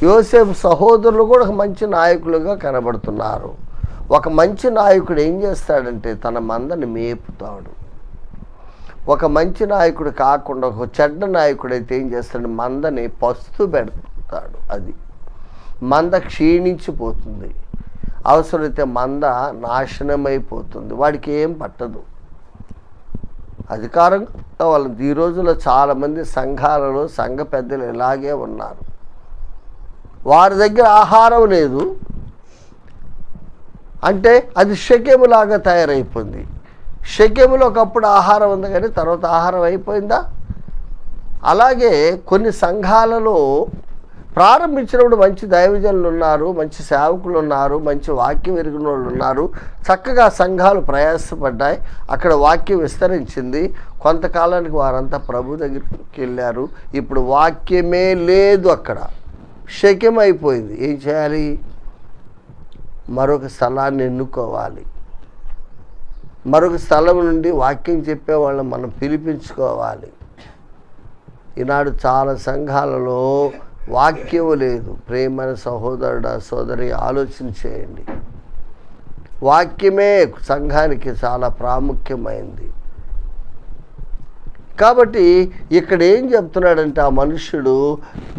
Speaker 1: యోసేపు సహోదరులు కూడా ఒక మంచి నాయకులుగా కనబడుతున్నారు. ఒక మంచి నాయకుడు ఏం చేస్తాడంటే తన మందని మేపుతాడు. ఒక మంచి నాయకుడు కాకుండా ఒక చెడ్డ నాయకుడు అయితే ఏం చేస్తాడు? మందని పస్తు పెడతాడు. అది మంద క్షీణించిపోతుంది, అవసరమైతే మంద నాశనమైపోతుంది, వాడికి ఏం పట్టదు. అధికారం కావాలి. ఈ రోజుల్లో చాలామంది సంఘాలలో సంఘ పెద్దలు ఇలాగే ఉన్నారు. వారి దగ్గర ఆహారం లేదు అంటే అది షెకెములాగా తయారైపోయింది. షెకెములో ఒకప్పుడు ఆహారం ఉంది కానీ తర్వాత ఆహారం అయిపోయిందా? అలాగే కొన్ని సంఘాలలో ప్రారంభించినప్పుడు మంచి దైవజనులు ఉన్నారు, మంచి సేవకులు ఉన్నారు, మంచి వాక్యం ఎరిగిన వాళ్ళు ఉన్నారు. చక్కగా సంఘాలు ప్రయాసపడ్డాయి, అక్కడ వాక్యం విస్తరించింది. కొంతకాలానికి వారంతా ప్రభు దగ్గరికి వెళ్ళారు. ఇప్పుడు వాక్యమే లేదు, అక్కడ శక్యం అయిపోయింది. ఏం చేయాలి? మరొక స్థలాన్ని ఎన్నుకోవాలి. మరొక స్థలం నుండి వాక్యం చెప్పేవాళ్ళని మనం పిలిపించుకోవాలి. ఈనాడు చాలా సంఘాలలో వాక్యం లేదు. ప్రేమైన సహోదరుడా సోదరి, ఆలోచన చేయండి. వాక్యమే సంఘానికి చాలా ప్రాముఖ్యమైంది. కాబట్టి ఇక్కడ ఏం చెప్తున్నాడంటే ఆ మనుష్యుడు,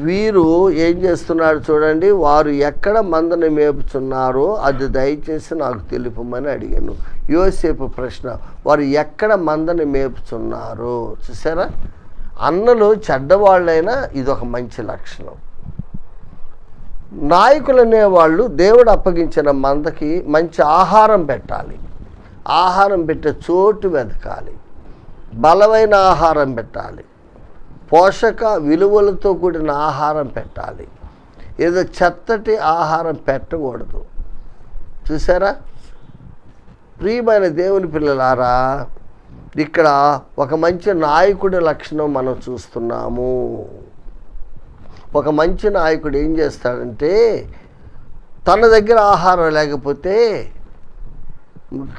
Speaker 1: వీరు ఏం చేస్తున్నాడు చూడండి, వారు ఎక్కడ మందను మేపుచున్నారో అది దయచేసి నాకు తెలుపమని అడిగాను. యోసేపు ప్రశ్న, వారు ఎక్కడ మందని మేపుచున్నారో. చూసారా, అన్నలు చెడ్డవాళ్ళైనా ఇదొక మంచి లక్షణం. నాయకులు అనేవాళ్ళు దేవుడు అప్పగించిన మందకి మంచి ఆహారం పెట్టాలి, ఆహారం పెట్టే చోటు వెతకాలి, బలమైన ఆహారం పెట్టాలి, పోషక విలువలతో కూడిన ఆహారం పెట్టాలి. ఏదో చెత్తటి ఆహారం పెట్టకూడదు. చూసారా, ప్రియమైన దేవుని పిల్లలారా, ఇక్కడ ఒక మంచి నాయకుడి లక్షణం మనం చూస్తున్నాము. ఒక మంచి నాయకుడు ఏం చేస్తాడంటే, తన దగ్గర ఆహారం లేకపోతే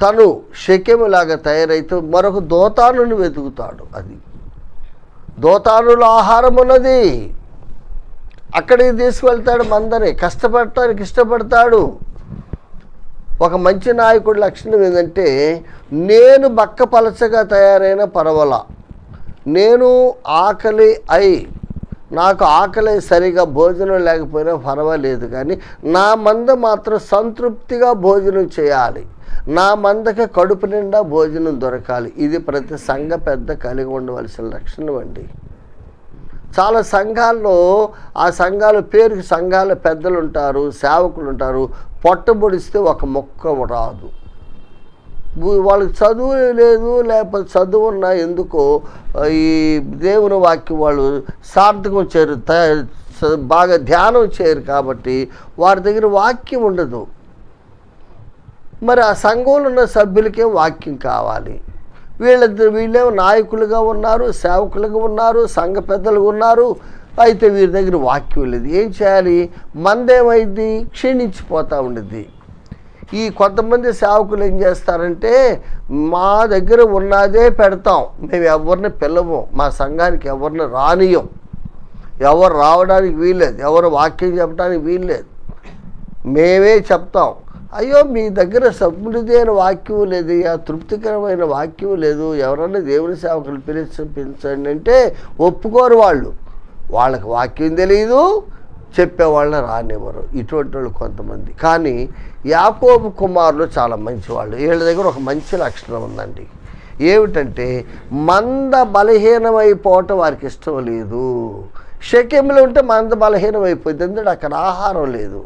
Speaker 1: తను శక్యములాగా తయారైతే మరొక దోతానుని వెతుకుతాడు. అది దోతానులో ఆహారం ఉన్నది, అక్కడికి తీసుకువెళ్తాడు. మందరి కష్టపడటానికి ఇష్టపడతాడు. ఒక మంచి నాయకుడి లక్షణం ఏంటంటే, నేను బక్కపలచగా తయారైన పర్వాలా, నేను ఆకలి నాకు ఆకలి సరిగా భోజనం లేకపోయినా పర్వాలేదు, కానీ నా మంద మాత్రం సంతృప్తిగా భోజనం చేయాలి, నా మందకి కడుపు నిండా భోజనం దొరకాలి. ఇది ప్రతి సంఘ పెద్ద కలిగి ఉండవలసిన లక్షణం అండి. చాలా సంఘాల్లో ఆ సంఘాల పేరుకి సంఘాల పెద్దలు ఉంటారు, సేవకులు ఉంటారు. పొట్టబొడిస్తే ఒక మొక్క రాదు. వాళ్ళకి చదువు లేదు, లేకపోతే చదువు ఉన్నా ఎందుకో ఈ దేవుని వాక్యం వాళ్ళు సార్థకం చేయరు, బాగా ధ్యానం చేయరు. కాబట్టి వారి దగ్గర వాక్యం ఉండదు. మరి ఆ సంఘంలో ఉన్న సభ్యులకే వాక్యం కావాలి. వీళ్ళేమో నాయకులుగా ఉన్నారు, సేవకులుగా ఉన్నారు, సంఘ పెద్దలుగా ఉన్నారు. అయితే వీరి దగ్గర వాక్యం లేదు. ఏం చేయాలి? మందేమైంది? క్షీణించిపోతూ ఉండిద్ది. ఈ కొంతమంది సేవకులు ఏం చేస్తారంటే, మా దగ్గర ఉన్నదే పెడతాం, మేము ఎవరిని పిలవం, మా సంఘానికి ఎవరిని రానియం, ఎవరు రావడానికి వీల్లేదు, ఎవరు వాక్యం చెప్పడానికి వీల్లేదు, మేమే చెప్తాం. అయ్యో, మీ దగ్గర సమృద్ధి అయిన వాక్యం లేదు, తృప్తికరమైన వాక్యం లేదు, ఎవరన్నా దేవుని సేవకులు పిలిపించండి అంటే ఒప్పుకోరు. వాళ్ళకి వాక్యం తెలియదు, చెప్పేవాళ్ళని రానివ్వరు. ఇటువంటి వాళ్ళు కొంతమంది. కానీ యాకోబు కుమారులు చాలా మంచివాళ్ళు. వీళ్ళ దగ్గర ఒక మంచి లక్షణం ఉందండి. ఏమిటంటే, మంద బలహీనమైపోవటం వారికి ఇష్టం లేదు. షెకెంలో ఉంటే మంద బలహీనమైపోయింది, ఎందుకంటే అక్కడ ఆహారం లేదు.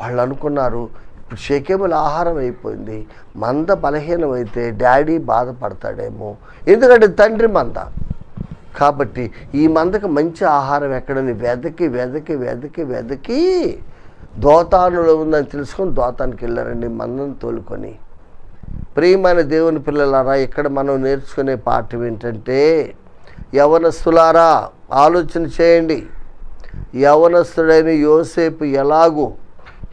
Speaker 1: వాళ్ళు అనుకున్నారు, ఇప్పుడు షెకెముల ఆహారం అయిపోయింది, మంద బలహీనమైతే డాడీ బాధపడతాడేమో, ఎందుకంటే తండ్రి మంద. కాబట్టి ఈ మందకు మంచి ఆహారం ఎక్కడని వెదకి వెదకి వెదకి వెదకి దోతానులో ఉందని తెలుసుకొని దోతానికి వెళ్ళారండి మందను తోలుకొని. ప్రియమైన దేవుని పిల్లలారా, ఇక్కడ మనం నేర్చుకునే పాఠం ఏంటంటే, యవనస్తులారా ఆలోచన చేయండి. యవనస్తుడైన యోసేపు ఎలాగూ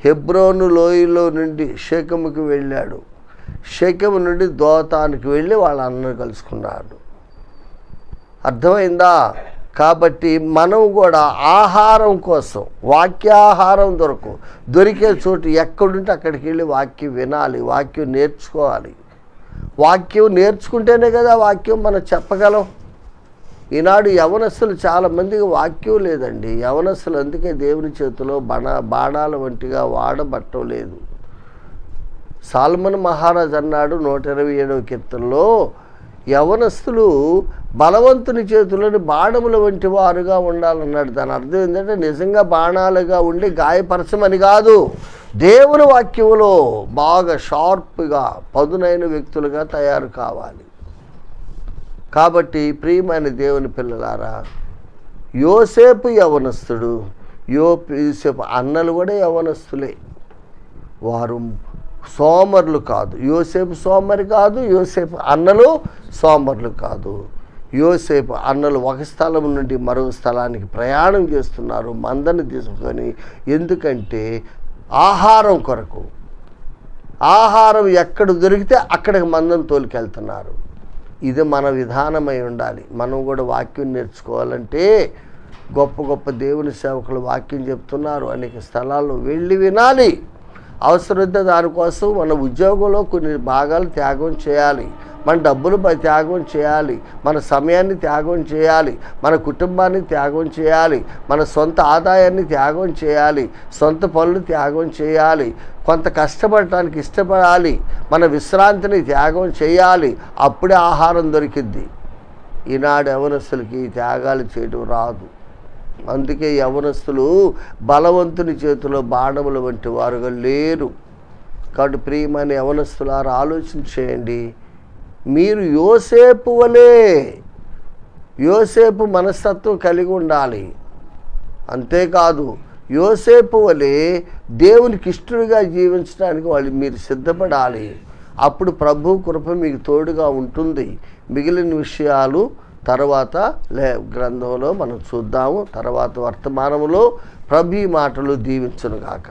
Speaker 1: హెబ్రోను లోయలో నుండి షెకెముకి వెళ్ళాడు. షెకెము నుండి దోతానికి వెళ్ళి వాళ్ళ అన్నను కలుసుకున్నాడు. అర్థమైందా? కాబట్టి మనం కూడా ఆహారం కోసం, వాక్యాహారం దొరికే చోటు ఎక్కడుంటే అక్కడికి వెళ్ళి వాక్యం వినాలి, వాక్యం నేర్చుకోవాలి. వాక్యం నేర్చుకుంటేనే కదా వాక్యం మనం చెప్పగలం. ఈనాడు యవనస్తులు చాలామందికి వాక్యం లేదండి. యవనస్తులు అందుకే దేవుని చేతిలో బాణాల వంటిగా వాడబట్టం లేదు. సాల్మన్ మహారాజ్ అన్నాడు 127వ కీర్తనలో, యవనస్తులు బలవంతుని చేతులని బాణముల వంటి వారుగా ఉండాలన్నాడు. దాని అర్థం ఏంటంటే, నిజంగా బాణాలుగా ఉండి గాయపరచమని కాదు, దేవుని వాక్యంలో బాగా షార్ప్గా పదునైన వ్యక్తులుగా తయారు కావాలి. కాబట్టి ప్రియమైన దేవుని పిల్లలారా, యోసేపు యవనస్తుడు, యోసేపు అన్నలు కూడా యవనస్తులే. వారు సోమరులు కాదు. యోసేపు సోమరి కాదు, యోసేపు అన్నలు సోమరులు కాదు. యోసేపు అన్నలు ఒక స్థలం నుండి మరో స్థలానికి ప్రయాణం చేస్తున్నారు మందని తీసుకొని. ఎందుకంటే ఆహారం కొరకు. ఆహారం ఎక్కడ దొరికితే అక్కడికి మందను తోలుకెళ్తున్నారు. ఇది మన విధానమై ఉండాలి. మనం కూడా వాక్యం నేర్చుకోవాలంటే గొప్ప గొప్ప దేవుని సేవకులు వాక్యం చెప్తున్నారు, అనేక స్థలాల్లో వెళ్ళి వినాలి. అవసరమైతే దానికోసం మన ఉద్యోగంలో కొన్ని భాగాలు త్యాగం చేయాలి, మన డబ్బులు త్యాగం చేయాలి, మన సమయాన్ని త్యాగం చేయాలి, మన కుటుంబాన్ని త్యాగం చేయాలి, మన సొంత ఆదాయాన్ని త్యాగం చేయాలి, సొంత పనులు త్యాగం చేయాలి, కొంత కష్టపడటానికి ఇష్టపడాలి, మన విశ్రాంతిని త్యాగం చేయాలి. అప్పుడే ఆహారం దొరికిద్ది. ఈనాడు యవనస్తులకి త్యాగాలు చేయడం రాదు. అందుకే యవనస్తులు బలవంతుని చేతిలో బాణముల వంటి వారుగా లేరు. కాబట్టి ప్రియమైన యవనస్తులారా ఆలోచన చేయండి. మీరు యోసేపు వలే, యోసేపు మనస్తత్వం కలిగి ఉండాలి. అంతేకాదు యోసేపు వలే దేవునికి ఇష్టడుగా జీవించడానికి మీరు సిద్ధపడాలి. అప్పుడు ప్రభు కృప మీకు తోడుగా ఉంటుంది. మిగిలిన విషయాలు తర్వాత గ్రంథంలో మనం చూద్దాము. తర్వాత వర్తమానంలో ప్రభు మాటలు దీవించునుగాక.